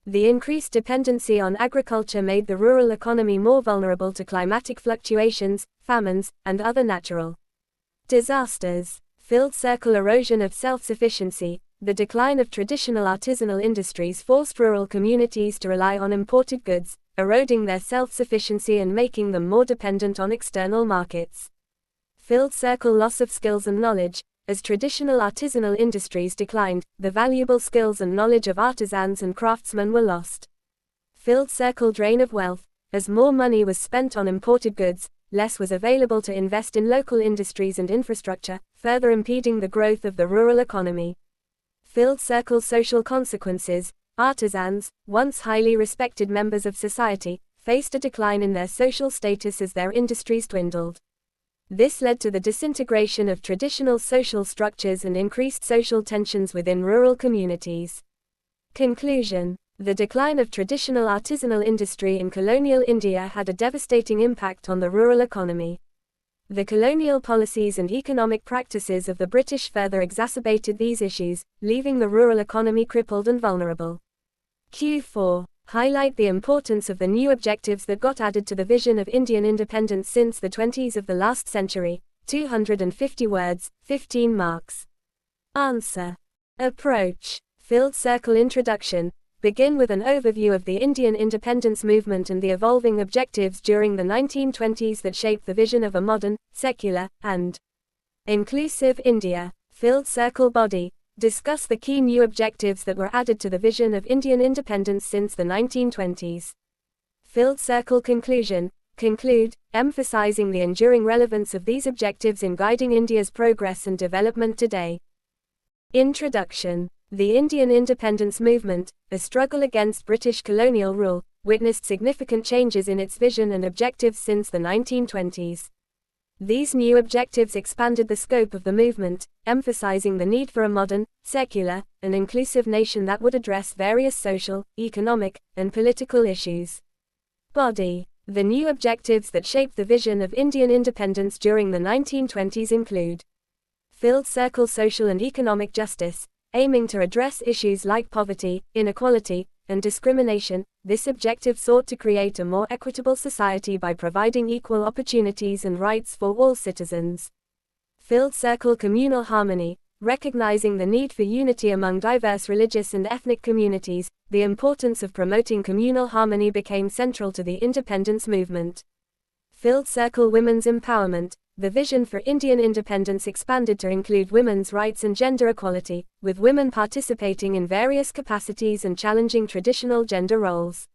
The increased dependency on agriculture made the rural economy more vulnerable to climatic fluctuations, famines, and other natural disasters. Filled circle. Erosion of self-sufficiency. The decline of traditional artisanal industries forced rural communities to rely on imported goods, eroding their self-sufficiency and making them more dependent on external markets. Filled circle. Loss of skills and knowledge. As traditional artisanal industries declined, the valuable skills and knowledge of artisans and craftsmen were lost. Filled circle. Drain of wealth. As more money was spent on imported goods, less was available to invest in local industries and infrastructure, further impeding the growth of the rural economy. Filled circle. Social consequences. Artisans, once highly respected members of society, faced a decline in their social status as their industries dwindled. This led to the disintegration of traditional social structures and increased social tensions within rural communities. Conclusion. The decline of traditional artisanal industry in colonial India had a devastating impact on the rural economy. The colonial policies and economic practices of the British further exacerbated these issues, leaving the rural economy crippled and vulnerable. Q4. Highlight the importance of the new objectives that got added to the vision of Indian independence since the 20s of the last century. 250 words, 15 marks. Answer. Approach. Filled circle. Introduction. Begin with an overview of the Indian independence movement and the evolving objectives during the 1920s that shaped the vision of a modern, secular, and inclusive India. Filled circle. Body. Discuss the key new objectives that were added to the vision of Indian independence since the 1920s. Filled circle. Conclusion. Conclude, emphasizing the enduring relevance of these objectives in guiding India's progress and development today. Introduction. The Indian independence movement, a struggle against British colonial rule, witnessed significant changes in its vision and objectives since the 1920s. These new objectives expanded the scope of the movement, emphasizing the need for a modern, secular, and inclusive nation that would address various social, economic, and political issues. Body. The new objectives that shaped the vision of Indian independence during the 1920s include Filled circle. Social and economic justice. Aiming to address issues like poverty, inequality, and discrimination, this objective sought to create a more equitable society by providing equal opportunities and rights for all citizens. Filled circle. Communal harmony. Recognizing the need for unity among diverse religious and ethnic communities, the importance of promoting communal harmony became central to the independence movement. Filled circle. Women's empowerment. The vision for Indian independence expanded to include women's rights and gender equality, with women participating in various capacities and challenging traditional gender roles.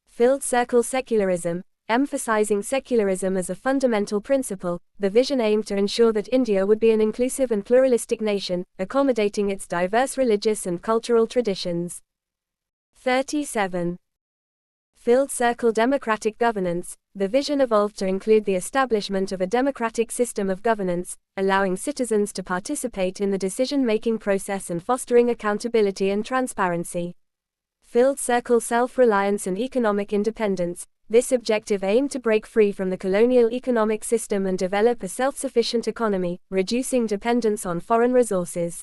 Filled circle. Secularism. Emphasizing secularism as a fundamental principle, the vision aimed to ensure that India would be an inclusive and pluralistic nation, accommodating its diverse religious and cultural traditions. 37. Field Circle Democratic Governance. The vision evolved to include the establishment of a democratic system of governance, allowing citizens to participate in the decision-making process and fostering accountability and transparency. Field Circle Self-Reliance and Economic Independence. This objective aimed to break free from the colonial economic system and develop a self-sufficient economy, reducing dependence on foreign resources.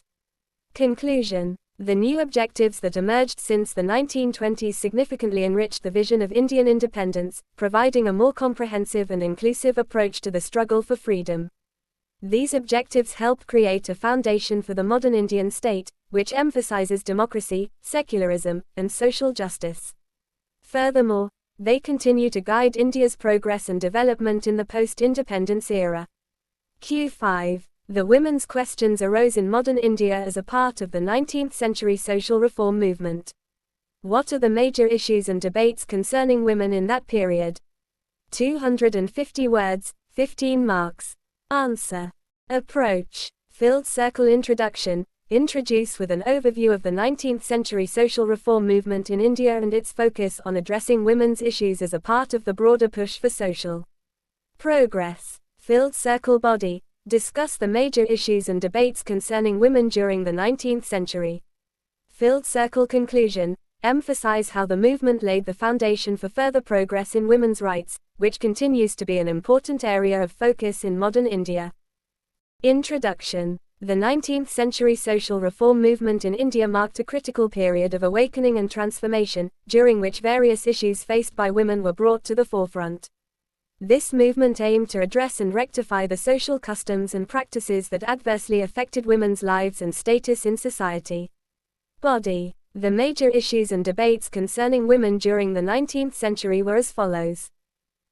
Conclusion. The new objectives that emerged since the 1920s significantly enriched the vision of Indian independence, providing a more comprehensive and inclusive approach to the struggle for freedom. These objectives help create a foundation for the modern Indian state, which emphasizes democracy, secularism, and social justice. Furthermore, they continue to guide India's progress and development in the post-independence era. Q5. The women's questions arose in modern India as a part of the 19th century social reform movement. What are the major issues and debates concerning women in that period? 250 words, 15 marks. Answer. Approach. Field Circle Introduction. Introduce with an overview of the 19th century social reform movement in India and its focus on addressing women's issues as a part of the broader push for social progress. Field Circle Body. Discuss the major issues and debates concerning women during the 19th century. Field Circle Conclusion. Emphasize how the movement laid the foundation for further progress in women's rights, which continues to be an important area of focus in modern India. Introduction. The 19th century social reform movement in India marked a critical period of awakening and transformation, during which various issues faced by women were brought to the forefront. This movement aimed to address and rectify the social customs and practices that adversely affected women's lives and status in society. Body. The major issues and debates concerning women during the 19th century were as follows.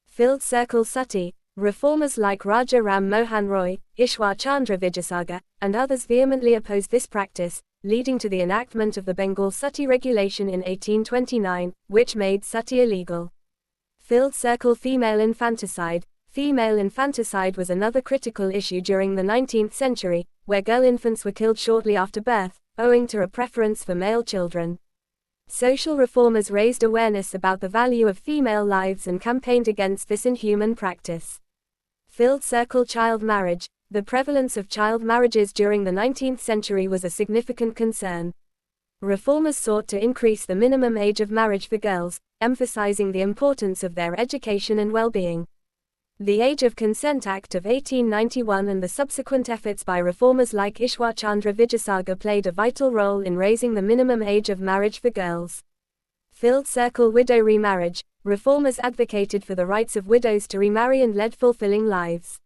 Field Circle Sati. Reformers like Raja Ram Mohan Roy, Ishwar Chandra Vijayasagar, and others vehemently opposed this practice, leading to the enactment of the Bengal Sati Regulation in 1829, which made sati illegal. Field Circle Female Infanticide. Female infanticide was another critical issue during the 19th century, where girl infants were killed shortly after birth, owing to a preference for male children. Social reformers raised awareness about the value of female lives and campaigned against this inhuman practice. Field Circle Child Marriage. The prevalence of child marriages during the 19th century was a significant concern. Reformers sought to increase the minimum age of marriage for girls, emphasizing the importance of their education and well-being. The Age of Consent Act of 1891 and the subsequent efforts by reformers like Ishwar Chandra Vijayasagar played a vital role in raising the minimum age of marriage for girls. Field Circle Widow Remarriage. Reformers advocated for the rights of widows to remarry and lead fulfilling lives.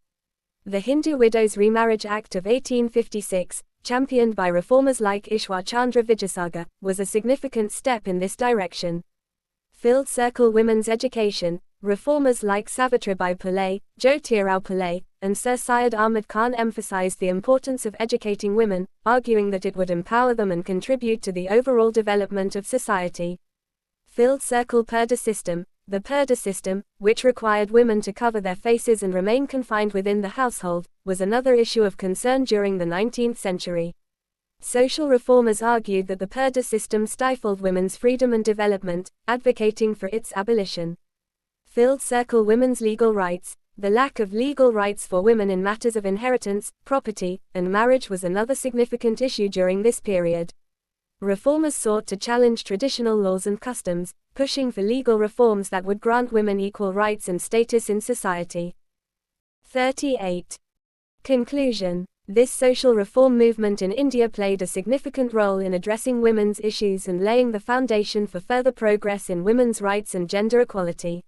The Hindu Widows Remarriage Act of 1856, championed by reformers like Ishwar Chandra Vijayasagar, was a significant step in this direction. Field Circle Women's Education. Reformers like Savitribai Phule, Jyotirao Phule, and Sir Syed Ahmad Khan emphasized the importance of educating women, arguing that it would empower them and contribute to the overall development of society. Field Circle Purdah System. The Purdah system, which required women to cover their faces and remain confined within the household, was another issue of concern during the 19th century. Social reformers argued that the Purdah system stifled women's freedom and development, advocating for its abolition. Field Circle Women's Legal Rights. The lack of legal rights for women in matters of inheritance, property, and marriage was another significant issue during this period. Reformers sought to challenge traditional laws and customs, pushing for legal reforms that would grant women equal rights and status in society. 38. Conclusion. This social reform movement in India played a significant role in addressing women's issues and laying the foundation for further progress in women's rights and gender equality.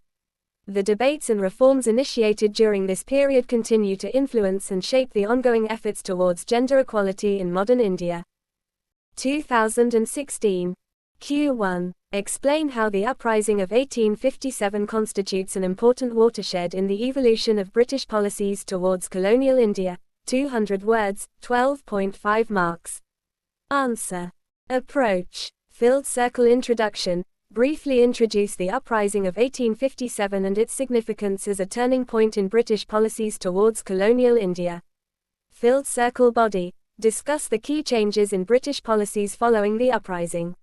The debates and reforms initiated during this period continue to influence and shape the ongoing efforts towards gender equality in modern India. 2016. Q1. Explain how the uprising of 1857 constitutes an important watershed in the evolution of British policies towards colonial India. 200 words, 12.5 marks. Answer. Approach. Field Circle Introduction. Briefly introduce the uprising of 1857 and its significance as a turning point in British policies towards colonial India. Field Circle Body. Discuss the key changes in British policies following the uprising.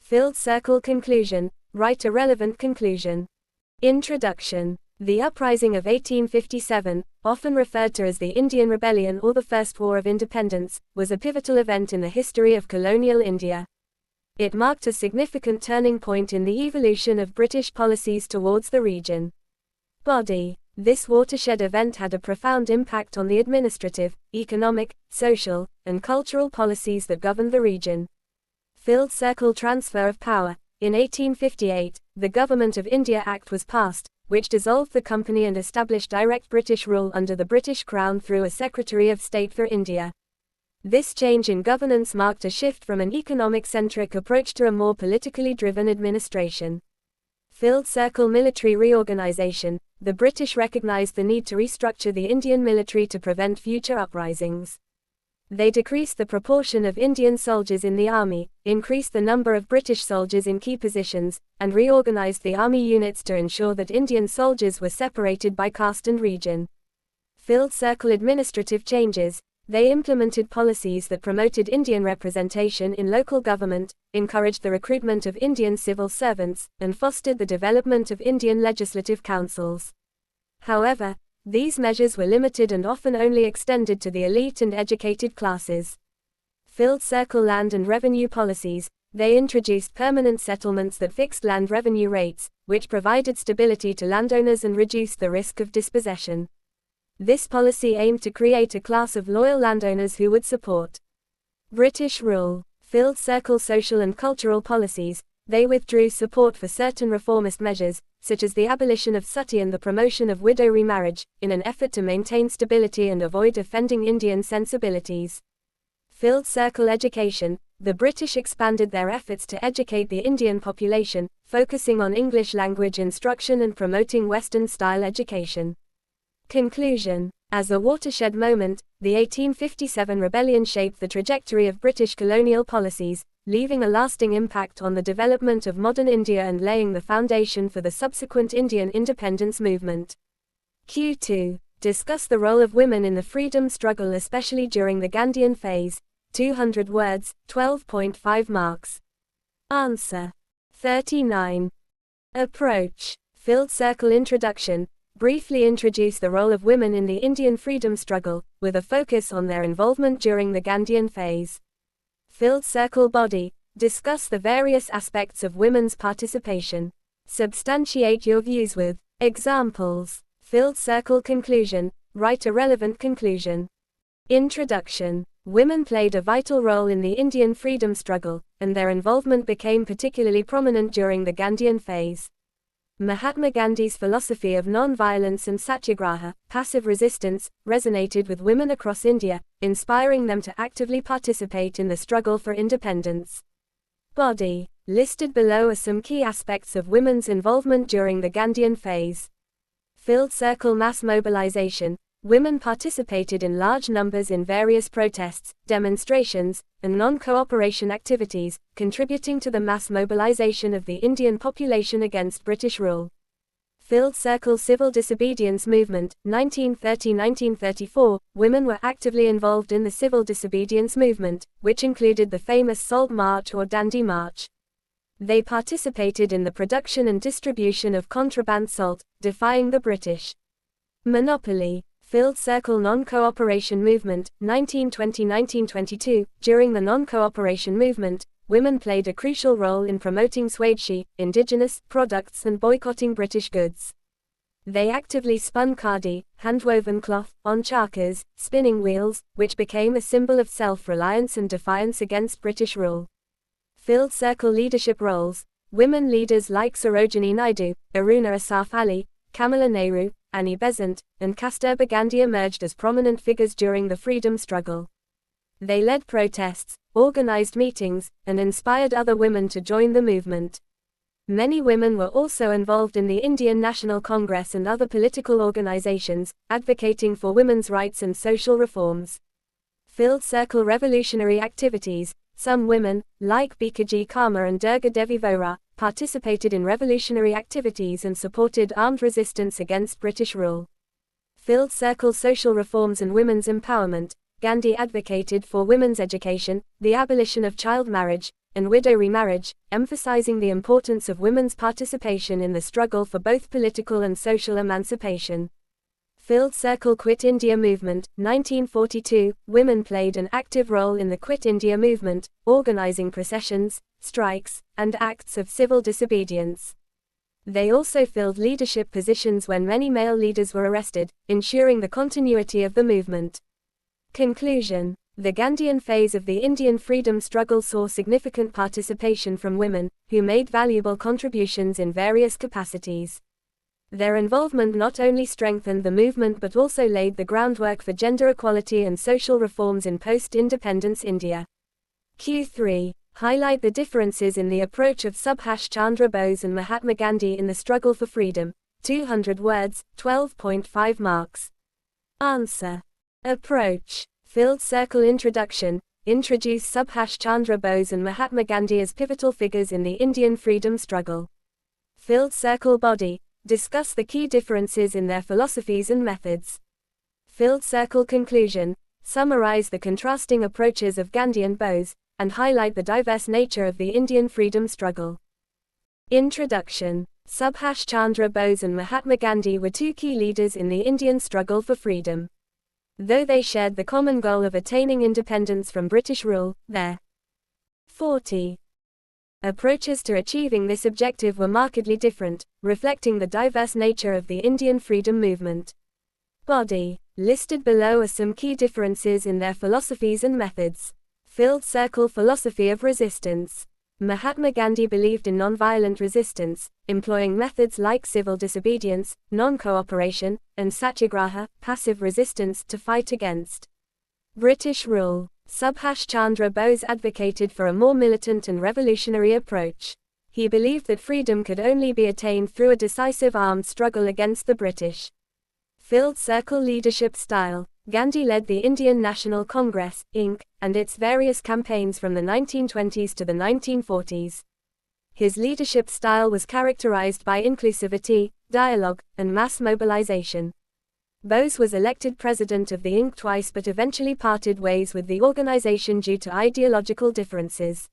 Field Circle Conclusion. write a relevant conclusion. Introduction. The uprising of 1857, often referred to as the Indian Rebellion or the First War of Independence, was a pivotal event in the history of colonial India. It marked a significant turning point in the evolution of British policies towards the region. Body. This watershed event had a profound impact on the administrative, economic, social, and cultural policies that governed the region. Filled circle transfer of power. In 1858, the Government of India Act was passed, which dissolved the company and established direct British rule under the British Crown through a Secretary of State for India. This change in governance marked a shift from an economic-centric approach to a more politically driven administration. Filled circle military reorganization. The British recognized the need to restructure the Indian military to prevent future uprisings. They decreased the proportion of Indian soldiers in the army, increased the number of British soldiers in key positions, and reorganized the army units to ensure that Indian soldiers were separated by caste and region. Filled circle administrative changes. They implemented policies that promoted Indian representation in local government, encouraged the recruitment of Indian civil servants, and fostered the development of Indian legislative councils. However, these measures were limited and often only extended to the elite and educated classes. Filled circle land and revenue policies. They introduced permanent settlements that fixed land revenue rates, which provided stability to landowners and reduced the risk of dispossession. This policy aimed to create a class of loyal landowners who would support British rule. Filled circle social and cultural policies. They withdrew support for certain reformist measures, such as the abolition of suttee and the promotion of widow remarriage, in an effort to maintain stability and avoid offending Indian sensibilities. Filled circle education. The British expanded their efforts to educate the Indian population, focusing on English language instruction and promoting Western-style education. Conclusion. As a watershed moment, the 1857 rebellion shaped the trajectory of British colonial policies, leaving a lasting impact on the development of modern India and laying the foundation for the subsequent Indian independence movement. Q2. Discuss the role of women in the freedom struggle, especially during the Gandhian phase. 200 words, 12.5 marks. Answer. 39. Approach. Filled circle introduction. Briefly introduce the role of women in the Indian freedom struggle, with a focus on their involvement during the Gandhian phase. Filled circle body. Discuss the various aspects of women's participation. Substantiate your views with examples. Filled circle conclusion. Write a relevant conclusion. Introduction. Women played a vital role in the Indian freedom struggle, and their involvement became particularly prominent during the Gandhian phase. Mahatma Gandhi's philosophy of non-violence and satyagraha, passive resistance, resonated with women across India, inspiring them to actively participate in the struggle for independence. Body. Listed below are some key aspects of women's involvement during the Gandhian phase. Filled circle mass mobilization. Women participated in large numbers in various protests, demonstrations, and non-cooperation activities, contributing to the mass mobilization of the Indian population against British rule. Filled circle civil disobedience movement, 1930–1934, women were actively involved in the civil disobedience movement, which included the famous Salt March or Dandi March. They participated in the production and distribution of contraband salt, defying the British monopoly. Filled circle non-cooperation movement, 1920–1922. During the non-cooperation movement, women played a crucial role in promoting Swadeshi, indigenous, products and boycotting British goods. They actively spun khadi, hand-woven cloth, on charkers, spinning wheels, which became a symbol of self-reliance and defiance against British rule. Filled circle leadership roles. Women leaders like Sarojini Naidu, Aruna Asaf Ali, Kamala Nehru, Annie Besant, and Kasturba Gandhi emerged as prominent figures during the freedom struggle. They led protests, organized meetings, and inspired other women to join the movement. Many women were also involved in the Indian National Congress and other political organizations, advocating for women's rights and social reforms. Filled circle revolutionary activities. Some women, like Bikaji Kama and Durga Devi Vora, participated in revolutionary activities and supported armed resistance against British rule. Filled circle social reforms and women's empowerment. Gandhi advocated for women's education, the abolition of child marriage, and widow remarriage, emphasizing the importance of women's participation in the struggle for both political and social emancipation. Field Circle Quit India Movement, 1942. Women played an active role in the Quit India movement, organizing processions, strikes, and acts of civil disobedience. They also filled leadership positions when many male leaders were arrested, ensuring the continuity of the movement. Conclusion. The Gandhian phase of the Indian freedom struggle saw significant participation from women, who made valuable contributions in various capacities. Their involvement not only strengthened the movement but also laid the groundwork for gender equality and social reforms in post-independence India. Q3. Highlight the differences in the approach of Subhash Chandra Bose and Mahatma Gandhi in the struggle for freedom. 200 words, 12.5 marks. Answer. Approach. Field Circle Introduction. Introduce Subhash Chandra Bose and Mahatma Gandhi as pivotal figures in the Indian freedom struggle. Field Circle Body. Discuss the key differences in their philosophies and methods. Field Circle Conclusion. Summarize the contrasting approaches of Gandhi and Bose, and highlight the diverse nature of the Indian freedom struggle. Introduction. Subhash Chandra Bose and Mahatma Gandhi were two key leaders in the Indian struggle for freedom. Though they shared the common goal of attaining independence from British rule, their 40 approaches to achieving this objective were markedly different, reflecting the diverse nature of the Indian freedom movement. Body. Listed below are some key differences in their philosophies and methods. Field Circle Philosophy of Resistance. Mahatma Gandhi believed in nonviolent resistance, employing methods like civil disobedience, non-cooperation, and satyagraha, passive resistance, to fight against British rule. Subhash Chandra Bose advocated for a more militant and revolutionary approach. He believed that freedom could only be attained through a decisive armed struggle against the British. Field Circle Leadership Style. Gandhi led the Indian National Congress, Inc., and its various campaigns from the 1920s to the 1940s. His leadership style was characterized by inclusivity, dialogue, and mass mobilization. Bose was elected president of the Inc. twice but eventually parted ways with the organization due to ideological differences.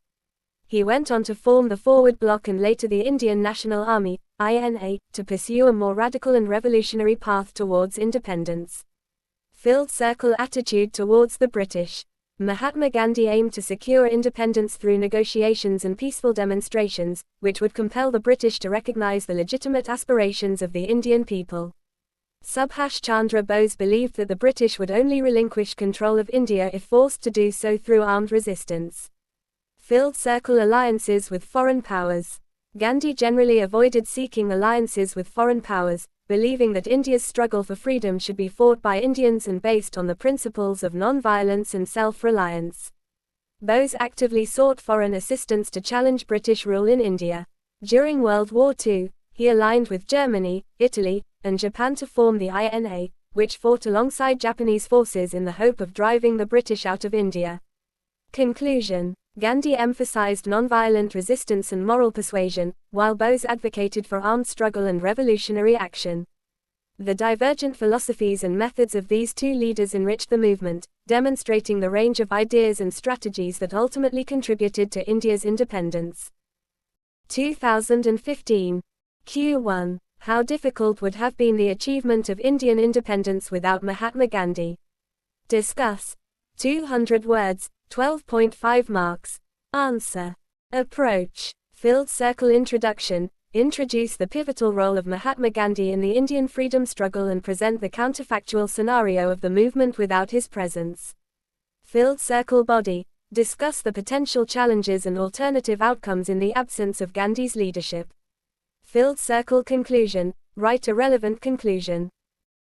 He went on to form the Forward Bloc and later the Indian National Army, INA, to pursue a more radical and revolutionary path towards independence. Field Circle Attitude towards the British. Mahatma Gandhi aimed to secure independence through negotiations and peaceful demonstrations, which would compel the British to recognize the legitimate aspirations of the Indian people. Subhash Chandra Bose believed that the British would only relinquish control of India if forced to do so through armed resistance. Field Circle Alliances with foreign powers. Gandhi generally avoided seeking alliances with foreign powers, believing that India's struggle for freedom should be fought by Indians and based on the principles of non-violence and self-reliance. Bose actively sought foreign assistance to challenge British rule in India. During World War II, he aligned with Germany, Italy, and Japan to form the INA, which fought alongside Japanese forces in the hope of driving the British out of India. Conclusion. Gandhi emphasized nonviolent resistance and moral persuasion, while Bose advocated for armed struggle and revolutionary action. The divergent philosophies and methods of these two leaders enriched the movement, demonstrating the range of ideas and strategies that ultimately contributed to India's independence. 2015. Q1. How difficult would have been the achievement of Indian independence without Mahatma Gandhi? Discuss. 200 words, 12.5 marks. Answer. Approach. Field Circle Introduction. Introduce the pivotal role of Mahatma Gandhi in the Indian freedom struggle and present the counterfactual scenario of the movement without his presence. Field Circle Body. Discuss the potential challenges and alternative outcomes in the absence of Gandhi's leadership. Field Circle Conclusion. Write a relevant conclusion.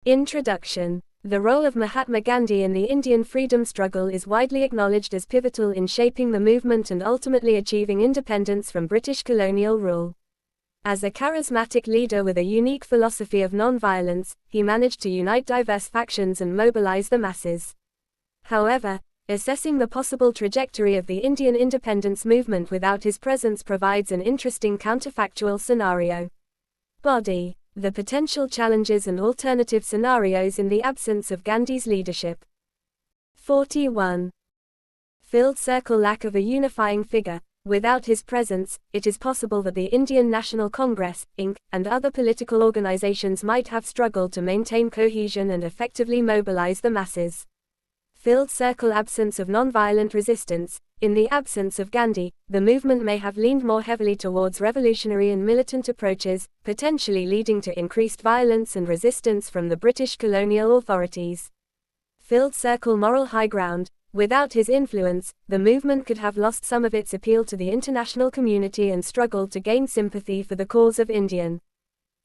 Introduction. The role of Mahatma Gandhi in the Indian freedom struggle is widely acknowledged as pivotal in shaping the movement and ultimately achieving independence from British colonial rule. As a charismatic leader with a unique philosophy of non-violence, he managed to unite diverse factions and mobilize the masses. However, assessing the possible trajectory of the Indian independence movement without his presence provides an interesting counterfactual scenario. Body. The potential challenges and alternative scenarios in the absence of Gandhi's leadership. 41. Field Circle Lack of a unifying figure. Without his presence, it is possible that the Indian National Congress, Inc., and other political organizations might have struggled to maintain cohesion and effectively mobilize the masses. Filled circle absence of nonviolent resistance. In the absence of Gandhi, the movement may have leaned more heavily towards revolutionary and militant approaches, potentially leading to increased violence and resistance from the British colonial authorities. Filled circle moral high ground. Without his influence, the movement could have lost some of its appeal to the international community and struggled to gain sympathy for the cause of Indian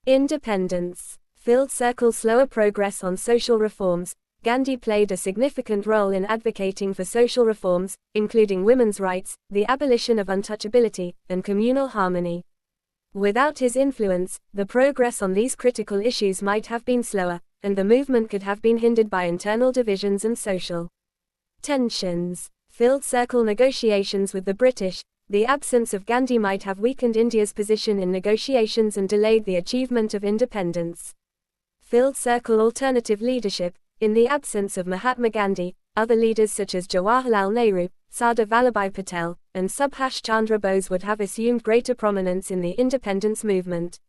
independence. Filled circle slower progress on social reforms. Gandhi played a significant role in advocating for social reforms, including women's rights, the abolition of untouchability, and communal harmony. Without his influence, the progress on these critical issues might have been slower, and the movement could have been hindered by internal divisions and social tensions. Filled circle negotiations with the British. The absence of Gandhi might have weakened India's position in negotiations and delayed the achievement of independence. Filled circle alternative leadership. In the absence of Mahatma Gandhi, other leaders such as Jawaharlal Nehru, Sardar Vallabhbhai Patel, and Subhash Chandra Bose would have assumed greater prominence in the independence movement.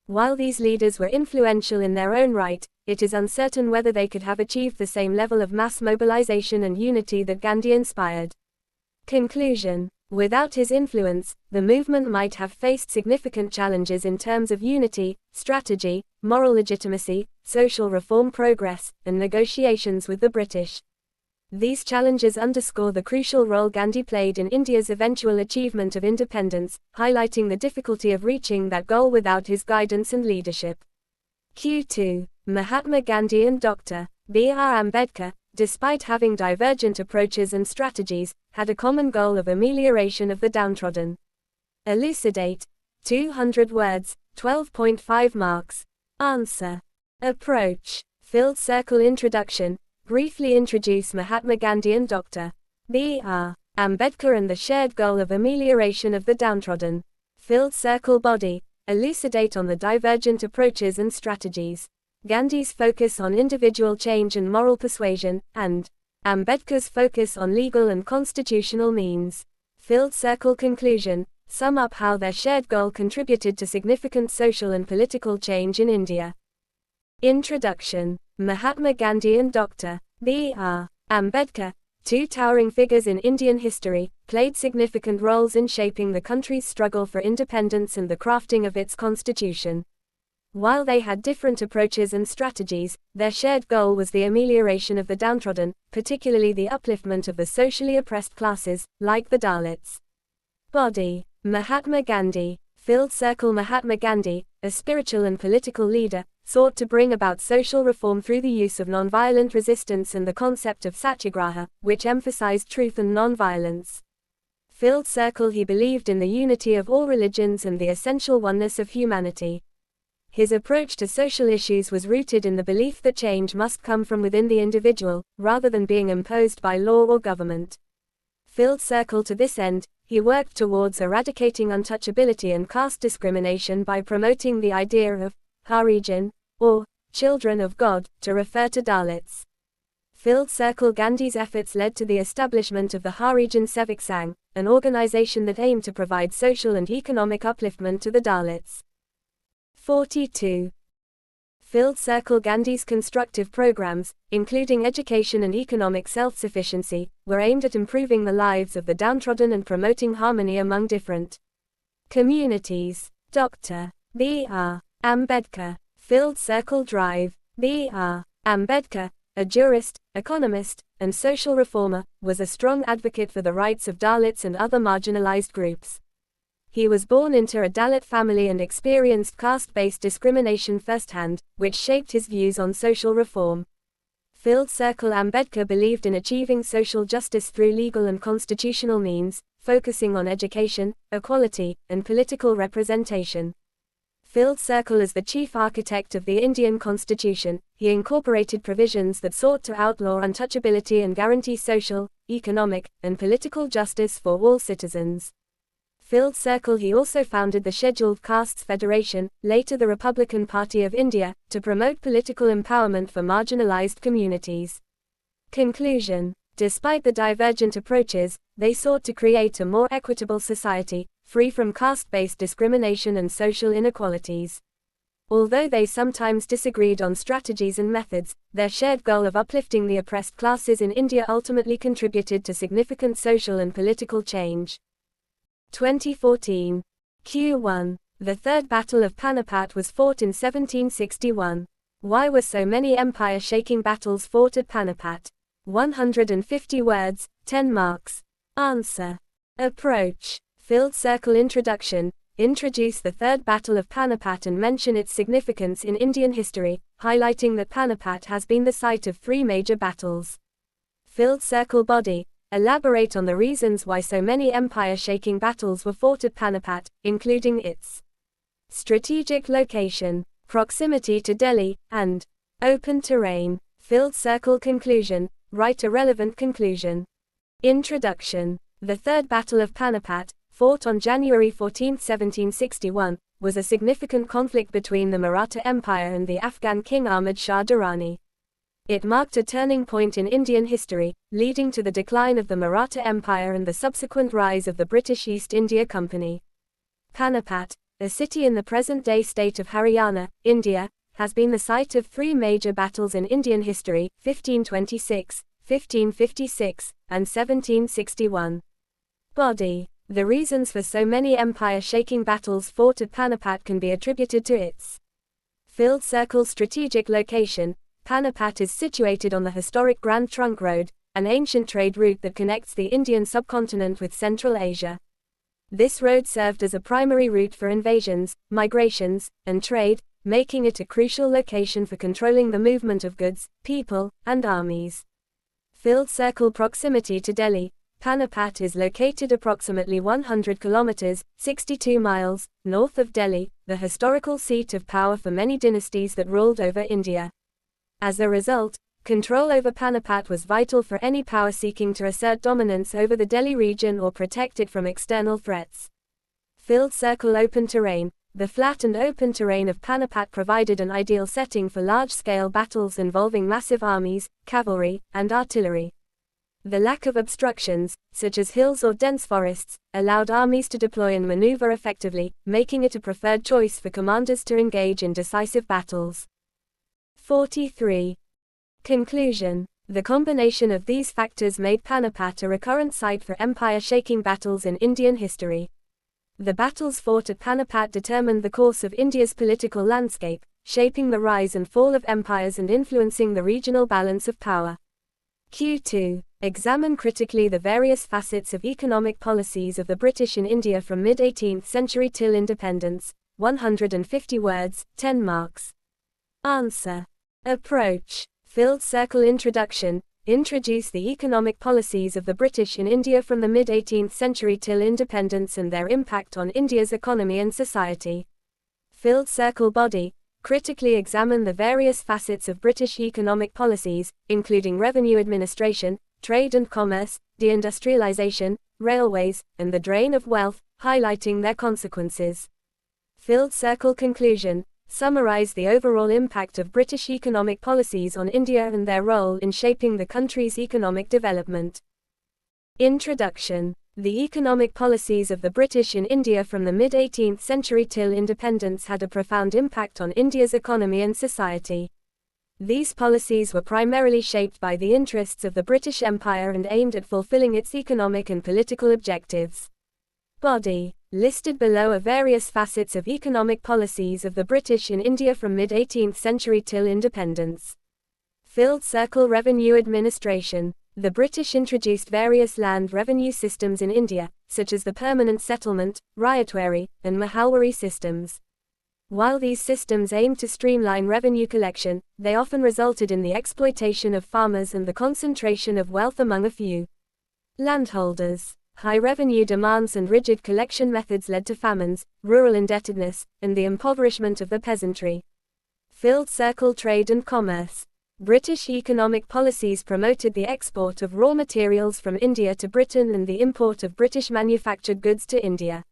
While these leaders were influential in their own right, it is uncertain whether they could have achieved the same level of mass mobilization and unity that Gandhi inspired. Conclusion. Without his influence, the movement might have faced significant challenges in terms of unity, strategy, moral legitimacy, social reform progress, and negotiations with the British. These challenges underscore the crucial role Gandhi played in India's eventual achievement of independence, highlighting the difficulty of reaching that goal without his guidance and leadership. Q2. Mahatma Gandhi and Dr. B.R. Ambedkar, despite having divergent approaches and strategies, had a common goal of amelioration of the downtrodden. Elucidate. 200 words, 12.5 marks. Answer. Approach. Filled circle introduction. Briefly introduce Mahatma Gandhi and Dr. B.R. Ambedkar and the shared goal of amelioration of the downtrodden. Filled circle body. Elucidate on the divergent approaches and strategies. Gandhi's focus on individual change and moral persuasion, and Ambedkar's focus on legal and constitutional means. Filled circle conclusion. Sum up how their shared goal contributed to significant social and political change in India. Introduction. Mahatma Gandhi and Dr. B.R. Ambedkar, two towering figures in Indian history, played significant roles in shaping the country's struggle for independence and the crafting of its constitution. While they had different approaches and strategies, their shared goal was the amelioration of the downtrodden, particularly the upliftment of the socially oppressed classes, like the Dalits. Body. Mahatma Gandhi. Filled circle. Mahatma Gandhi, a spiritual and political leader, sought to bring about social reform through the use of nonviolent resistance and the concept of satyagraha, which emphasized truth and nonviolence. Filled circle. He believed in the unity of all religions and the essential oneness of humanity. His approach to social issues was rooted in the belief that change must come from within the individual, rather than being imposed by law or government. Filled circle. To this end, he worked towards eradicating untouchability and caste discrimination by promoting the idea of Harijan, or children of God, to refer to Dalits. Filled circle. Gandhi's efforts led to the establishment of the Harijan Sevak Sangh, an organization that aimed to provide social and economic upliftment to the Dalits. 42. Filled circle. Gandhi's constructive programs, including education and economic self-sufficiency, were aimed at improving the lives of the downtrodden and promoting harmony among different communities. Dr. B.R. Ambedkar. Filled circle drive. B.R. Ambedkar, a jurist, economist, and social reformer, was a strong advocate for the rights of Dalits and other marginalized groups. He was born into a Dalit family and experienced caste-based discrimination firsthand, which shaped his views on social reform. Filled circle. Ambedkar believed in achieving social justice through legal and constitutional means, focusing on education, equality, and political representation. Filled circle. As the chief architect of the Indian Constitution, he incorporated provisions that sought to outlaw untouchability and guarantee social, economic, and political justice for all citizens. Filled circle. He also founded the Scheduled Castes Federation, later the Republican Party of India, to promote political empowerment for marginalized communities. Conclusion. Despite the divergent approaches, they sought to create a more equitable society, free from caste-based discrimination and social inequalities. Although they sometimes disagreed on strategies and methods, their shared goal of uplifting the oppressed classes in India ultimately contributed to significant social and political change. 2014. Q1. The Third Battle of Panipat was fought in 1761. Why were so many empire-shaking battles fought at Panipat? 150 words, 10 marks. Answer. Approach. Filled circle introduction. Introduce the Third Battle of Panipat and mention its significance in Indian history, highlighting that Panipat has been the site of 3 major battles. Filled circle body. Elaborate on the reasons why so many empire-shaking battles were fought at Panipat, including its strategic location, proximity to Delhi, and open terrain. Filled circle conclusion. Write a relevant conclusion. Introduction. The Third Battle of Panipat, fought on January 14, 1761, was a significant conflict between the Maratha Empire and the Afghan king Ahmad Shah Durrani. It marked a turning point in Indian history, leading to the decline of the Maratha Empire and the subsequent rise of the British East India Company. Panipat, a city in the present-day state of Haryana, India, has been the site of 3 major battles in Indian history, 1526, 1556, and 1761. Body. The reasons for so many empire-shaking battles fought at Panipat can be attributed to its filled circle strategic location. Panipat is situated on the historic Grand Trunk Road, an ancient trade route that connects the Indian subcontinent with Central Asia. This road served as a primary route for invasions, migrations, and trade, making it a crucial location for controlling the movement of goods, people, and armies. Filled circle proximity to Delhi. Panipat is located approximately 100 kilometers, 62 miles, north of Delhi, the historical seat of power for many dynasties that ruled over India. As a result, control over Panipat was vital for any power seeking to assert dominance over the Delhi region or protect it from external threats. Filled circle open terrain. The flat and open terrain of Panipat provided an ideal setting for large-scale battles involving massive armies, cavalry, and artillery. The lack of obstructions, such as hills or dense forests, allowed armies to deploy and maneuver effectively, making it a preferred choice for commanders to engage in decisive battles. 43. Conclusion. The combination of these factors made Panipat a recurrent site for empire-shaking battles in Indian history. The battles fought at Panipat determined the course of India's political landscape, shaping the rise and fall of empires and influencing the regional balance of power. Q2. Examine critically the various facets of economic policies of the British in India from mid-18th century till independence. 150 words, 10 marks. Answer. Approach. Filled circle introduction. Introduce the economic policies of the British in India from the mid-18th century till independence and their impact on India's economy and society. Filled circle body. Critically examine the various facets of British economic policies, including revenue administration, trade and commerce, deindustrialization, railways, and the drain of wealth, highlighting their consequences. Filled circle conclusion. Summarize the overall impact of British economic policies on India and their role in shaping the country's economic development. Introduction. The economic policies of the British in India from the mid-18th century till independence had a profound impact on India's economy and society. These policies were primarily shaped by the interests of the British Empire and aimed at fulfilling its economic and political objectives. Body. Listed below are various facets of economic policies of the British in India from mid-18th century till independence. Filled circle revenue administration. The British introduced various land revenue systems in India, such as the permanent settlement, ryotwari, and mahalwari systems. While these systems aimed to streamline revenue collection, they often resulted in the exploitation of farmers and the concentration of wealth among a few landholders. High revenue demands and rigid collection methods led to famines, rural indebtedness, and the impoverishment of the peasantry. Filled circle trade and commerce. British economic policies promoted the export of raw materials from India to Britain and the import of British manufactured goods to India.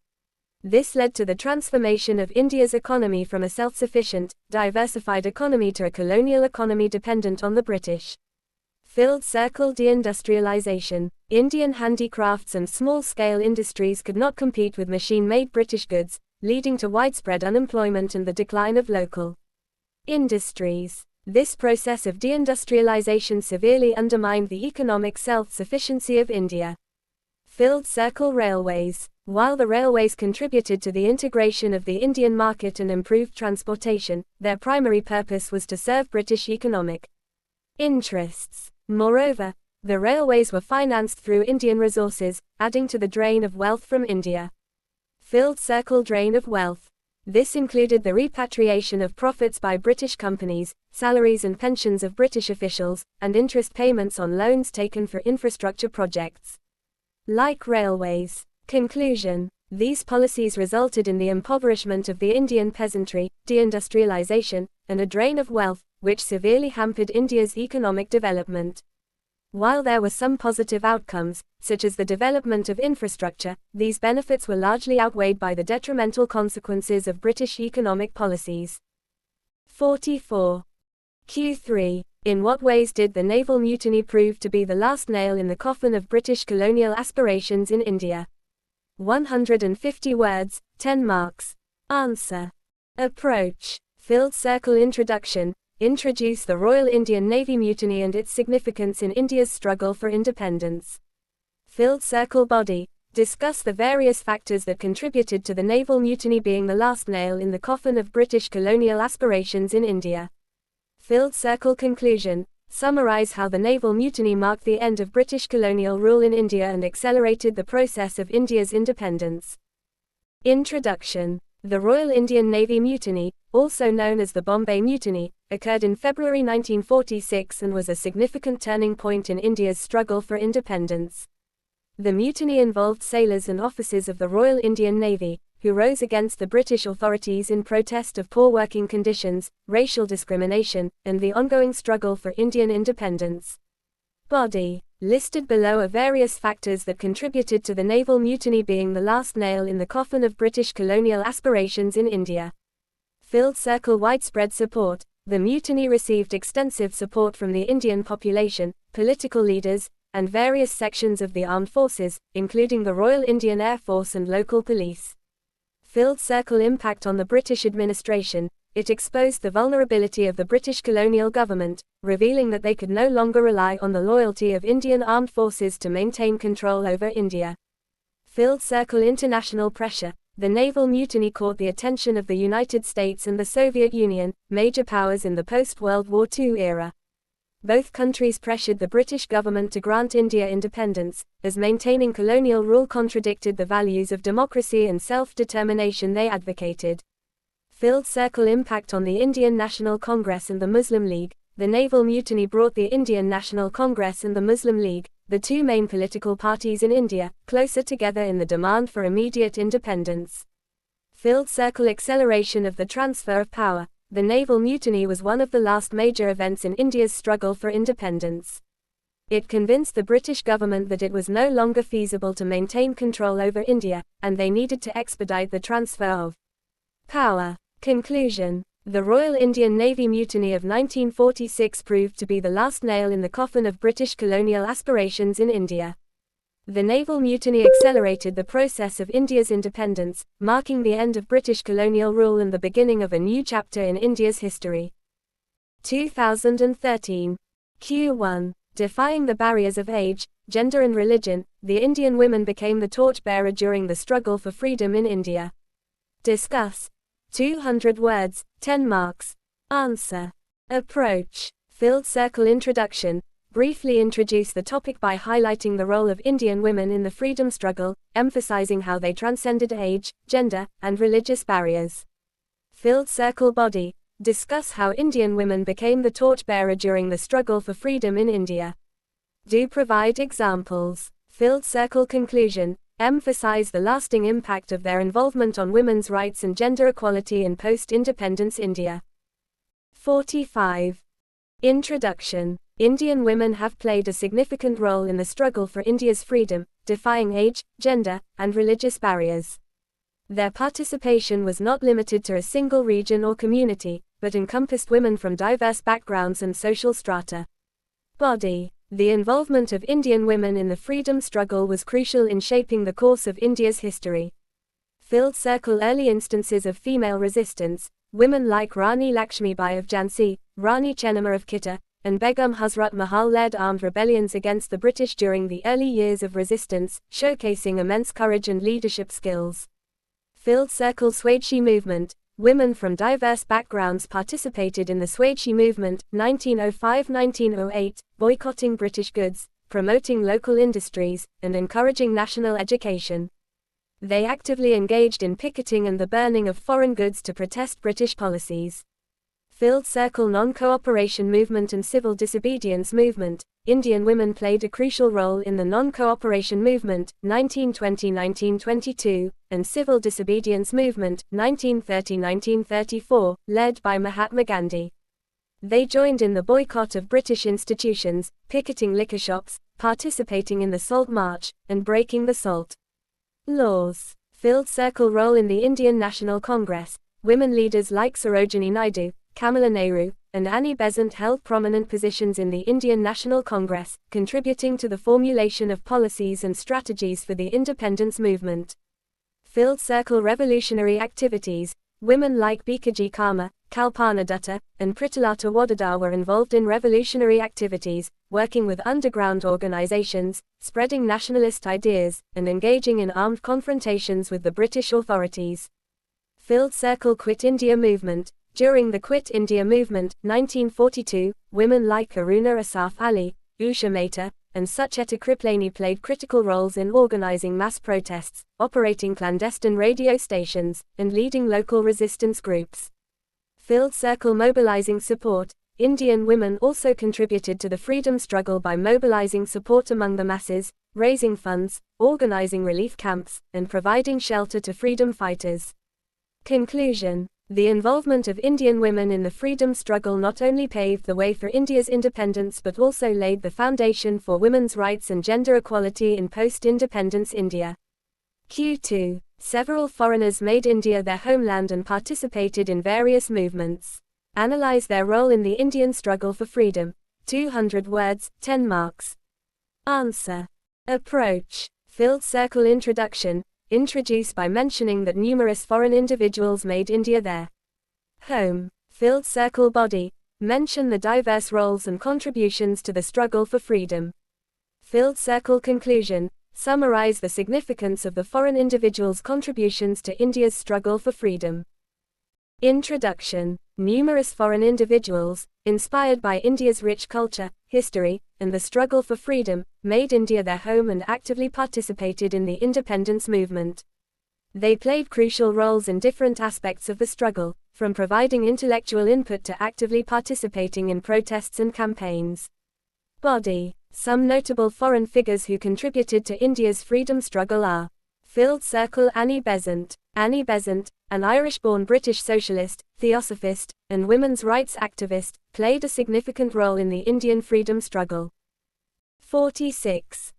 This led to the transformation of India's economy from a self-sufficient, diversified economy to a colonial economy dependent on the British. Filled circle deindustrialization. Indian handicrafts and small-scale industries could not compete with machine-made British goods, leading to widespread unemployment and the decline of local industries. This process of deindustrialization severely undermined the economic self-sufficiency of India. Filled circle railways. While the railways contributed to the integration of the Indian market and improved transportation, their primary purpose was to serve British economic interests. Moreover, the railways were financed through Indian resources, adding to the drain of wealth from India. Filled circle drain of wealth. This included the repatriation of profits by British companies, salaries and pensions of British officials, and interest payments on loans taken for infrastructure projects like railways. Conclusion. These policies resulted in the impoverishment of the Indian peasantry, deindustrialization, and a drain of wealth, which severely hampered India's economic development. While there were some positive outcomes, such as the development of infrastructure, these benefits were largely outweighed by the detrimental consequences of British economic policies. 44. Q3. In what ways did the naval mutiny prove to be the last nail in the coffin of British colonial aspirations in India? 150 words, 10 marks. Answer. Approach. Filled circle introduction. Introduce the Royal Indian Navy Mutiny and its significance in India's struggle for independence. Filled circle body. Discuss the various factors that contributed to the naval mutiny being the last nail in the coffin of British colonial aspirations in India. Filled circle conclusion. Summarize how the naval mutiny marked the end of British colonial rule in India and accelerated the process of India's independence. Introduction. The Royal Indian Navy Mutiny, also known as the Bombay Mutiny, occurred in February 1946 and was a significant turning point in India's struggle for independence. The mutiny involved sailors and officers of the Royal Indian Navy, who rose against the British authorities in protest of poor working conditions, racial discrimination, and the ongoing struggle for Indian independence. Body. Listed below are various factors that contributed to the naval mutiny being the last nail in the coffin of British colonial aspirations in India. Filled circle widespread support. The mutiny received extensive support from the Indian population, political leaders, and various sections of the armed forces, including the Royal Indian Air Force and local police. Filled circle impact on the British administration. It exposed the vulnerability of the British colonial government, revealing that they could no longer rely on the loyalty of Indian armed forces to maintain control over India. Filled circle international pressure. The naval mutiny caught the attention of the United States and the Soviet Union, major powers in the post-World War II era. Both countries pressured the British government to grant India independence, as maintaining colonial rule contradicted the values of democracy and self-determination they advocated. Filled circle impact on the Indian National Congress and the Muslim League. The naval mutiny brought the Indian National Congress and the Muslim League, the two main political parties in India, closer together in the demand for immediate independence. Filled circle acceleration of the transfer of power. The naval mutiny was one of the last major events in India's struggle for independence. It convinced the British government that it was no longer feasible to maintain control over India, and they needed to expedite the transfer of power. Conclusion. The Royal Indian Navy Mutiny of 1946 proved to be the last nail in the coffin of British colonial aspirations in India. The naval mutiny accelerated the process of India's independence, marking the end of British colonial rule and the beginning of a new chapter in India's history. 2013. Q1. Defying the barriers of age, gender and religion, the Indian women became the torchbearer during the struggle for freedom in India. Discuss. 200 words, 10 marks. Answer. Approach. Filled circle introduction. Briefly introduce the topic by highlighting the role of Indian women in the freedom struggle, emphasizing how they transcended age, gender, and religious barriers. Filled circle body. Discuss how Indian women became the torchbearer during the struggle for freedom in India. Do provide examples. Filled circle conclusion. Emphasize the lasting impact of their involvement on women's rights and gender equality in post-independence India. 45. Introduction. Indian women have played a significant role in the struggle for India's freedom, defying age, gender, and religious barriers. Their participation was not limited to a single region or community, but encompassed women from diverse backgrounds and social strata. Body. The involvement of Indian women in the freedom struggle was crucial in shaping the course of India's history. Filled circle early instances of female resistance. Women like Rani Lakshmibai of Jhansi, Rani Chennamma of Khitta, and Begum Hazrat Mahal led armed rebellions against the British during the early years of resistance, showcasing immense courage and leadership skills. Filled circle Swadeshi movement. Women from diverse backgrounds participated in the Swadeshi movement, 1905–1908, boycotting British goods, promoting local industries, and encouraging national education. They actively engaged in picketing and the burning of foreign goods to protest British policies. Filled circle non-cooperation movement and civil disobedience movement. Indian women played a crucial role in the non-cooperation movement, 1920–1922, and civil disobedience movement, 1930–1934, led by Mahatma Gandhi. They joined in the boycott of British institutions, picketing liquor shops, participating in the Salt March, and breaking the salt laws. Filled circle role in the Indian National Congress. Women leaders like Sarojini Naidu, Kamala Nehru, and Annie Besant held prominent positions in the Indian National Congress, contributing to the formulation of policies and strategies for the independence movement. Filled circle revolutionary activities. Women like Bikaji Kama, Kalpana Dutta, and Prithalata Wadada were involved in revolutionary activities, working with underground organizations, spreading nationalist ideas, and engaging in armed confrontations with the British authorities. Filled circle Quit India movement. During the Quit India movement, 1942, women like Aruna Asaf Ali, Usha Mehta, and Sucheta Kriplani played critical roles in organizing mass protests, operating clandestine radio stations, and leading local resistance groups. Filled circle mobilizing support. Indian women also contributed to the freedom struggle by mobilizing support among the masses, raising funds, organizing relief camps, and providing shelter to freedom fighters. Conclusion. The involvement of Indian women in the freedom struggle not only paved the way for India's independence but also laid the foundation for women's rights and gender equality in post-independence India. Q2. Several foreigners made India their homeland and participated in various movements. Analyze their role in the Indian struggle for freedom. 200 words, 10 marks. Answer. Approach. Filled circle introduction. Introduce by mentioning that numerous foreign individuals made India their home. Filled circle body. Mention the diverse roles and contributions to the struggle for freedom. Filled circle conclusion. Summarize the significance of the foreign individuals' contributions to India's struggle for freedom. Introduction. Numerous foreign individuals, inspired by India's rich culture, history, and the struggle for freedom, made India their home and actively participated in the independence movement. They played crucial roles in different aspects of the struggle, from providing intellectual input to actively participating in protests and campaigns. Body. Some notable foreign figures who contributed to India's freedom struggle are Filled circle Annie Besant. Annie Besant, an Irish-born British socialist, theosophist, and women's rights activist, played a significant role in the Indian freedom struggle. 46.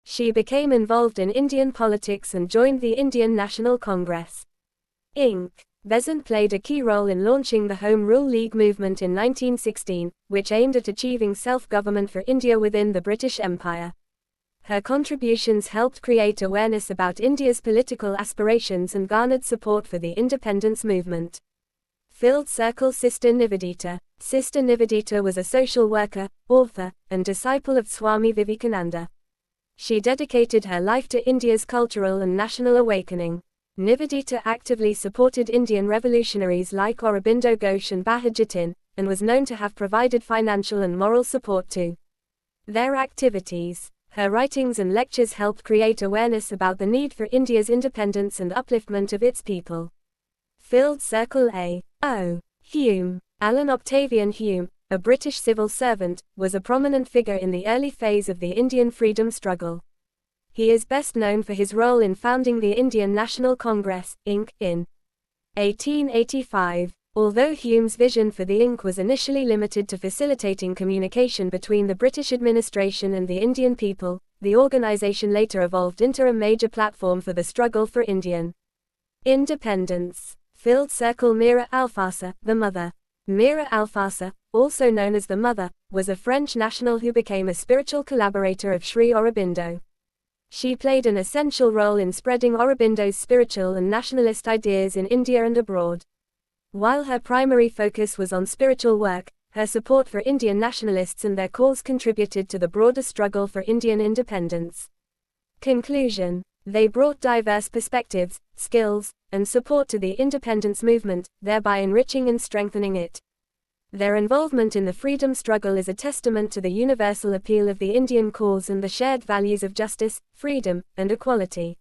She became involved in Indian politics and joined the Indian National Congress, Inc. Besant played a key role in launching the Home Rule League movement in 1916, which aimed at achieving self-government for India within the British Empire. Her contributions helped create awareness about India's political aspirations and garnered support for the independence movement. Filled circle Sister Nivedita. Sister Nivedita was a social worker, author, and disciple of Swami Vivekananda. She dedicated her life to India's cultural and national awakening. Nivedita actively supported Indian revolutionaries like Aurobindo Ghosh and Bahir Jatin, and was known to have provided financial and moral support to their activities. Her writings and lectures helped create awareness about the need for India's independence and upliftment of its people. Filled circle A. O. Hume. Alan Octavian Hume, a British civil servant, was a prominent figure in the early phase of the Indian freedom struggle. He is best known for his role in founding the Indian National Congress, Inc., in 1885. Although Hume's vision for the Inc. was initially limited to facilitating communication between the British administration and the Indian people, the organization later evolved into a major platform for the struggle for Indian independence. Filled circle Mira Alfasa, the mother. Mira Alfasa, also known as the Mother, was a French national who became a spiritual collaborator of Sri Aurobindo. She played an essential role in spreading Aurobindo's spiritual and nationalist ideas in India and abroad. While her primary focus was on spiritual work, her support for Indian nationalists and their cause contributed to the broader struggle for Indian independence. Conclusion: they brought diverse perspectives, skills, and support to the independence movement, thereby enriching and strengthening it. Their involvement in the freedom struggle is a testament to the universal appeal of the Indian cause and the shared values of justice, freedom, and equality.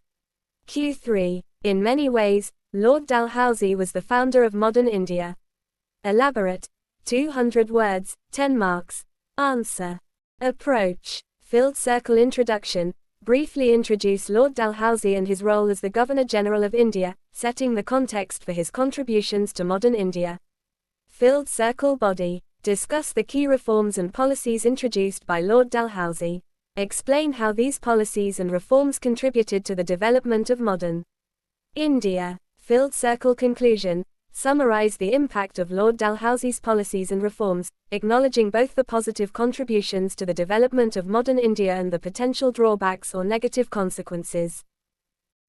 Q3. In many ways, Lord Dalhousie was the founder of modern India. Elaborate. 200 words, 10 marks. Answer. Approach. Filled circle introduction. Briefly introduce Lord Dalhousie and his role as the Governor-General of India, setting the context for his contributions to modern India. Filled circle body. Discuss the key reforms and policies introduced by Lord Dalhousie. Explain how these policies and reforms contributed to the development of modern India. Filled circle conclusion. Summarize the impact of Lord Dalhousie's policies and reforms, acknowledging both the positive contributions to the development of modern India and the potential drawbacks or negative consequences.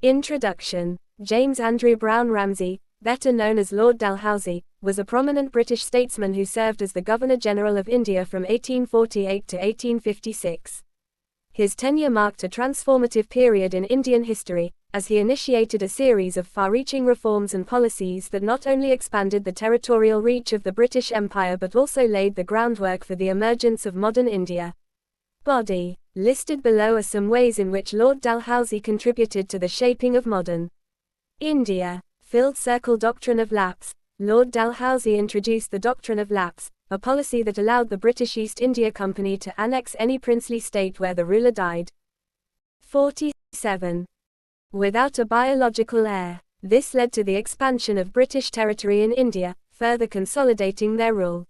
Introduction. James Andrew Brown Ramsay, better known as Lord Dalhousie, was a prominent British statesman who served as the Governor-General of India from 1848 to 1856. His tenure marked a transformative period in Indian history, as he initiated a series of far-reaching reforms and policies that not only expanded the territorial reach of the British Empire but also laid the groundwork for the emergence of modern India. Body. Listed below are some ways in which Lord Dalhousie contributed to the shaping of modern India. Filled circle doctrine of lapse. Lord Dalhousie introduced the doctrine of lapse, a policy that allowed the British East India Company to annex any princely state where the ruler died. 47. Without a biological heir. This led to the expansion of British territory in India, further consolidating their rule.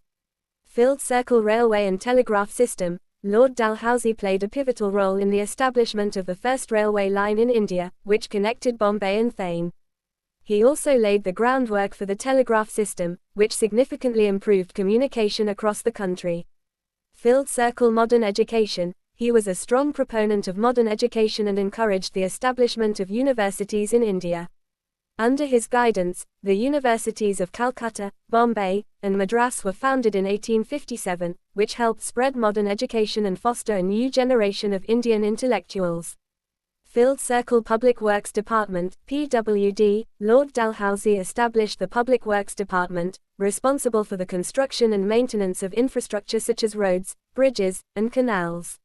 Filled circle railway and telegraph system. Lord Dalhousie played a pivotal role in the establishment of the first railway line in India, which connected Bombay and Thane. He also laid the groundwork for the telegraph system, which significantly improved communication across the country. Filled circle modern education. He was a strong proponent of modern education and encouraged the establishment of universities in India. Under his guidance, the universities of Calcutta, Bombay, and Madras were founded in 1857, which helped spread modern education and foster a new generation of Indian intellectuals. Filled circle Public Works Department, PWD. Lord Dalhousie established the Public Works Department, responsible for the construction and maintenance of infrastructure such as roads, bridges, and canals.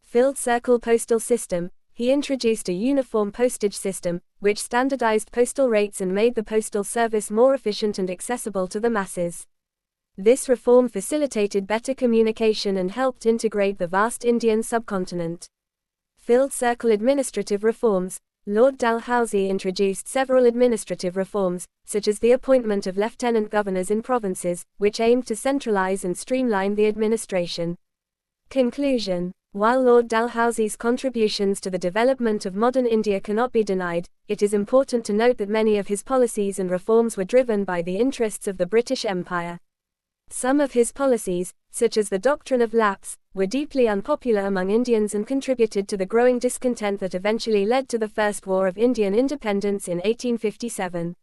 Filled circle postal system. He introduced a uniform postage system, which standardized postal rates and made the postal service more efficient and accessible to the masses. This reform facilitated better communication and helped integrate the vast Indian subcontinent. Filled circle administrative reforms. Lord Dalhousie introduced several administrative reforms, such as the appointment of lieutenant governors in provinces, which aimed to centralize and streamline the administration. Conclusion. While Lord Dalhousie's contributions to the development of modern India cannot be denied, it is important to note that many of his policies and reforms were driven by the interests of the British Empire. Some of his policies, such as the doctrine of lapse, were deeply unpopular among Indians and contributed to the growing discontent that eventually led to the First War of Indian Independence in 1857.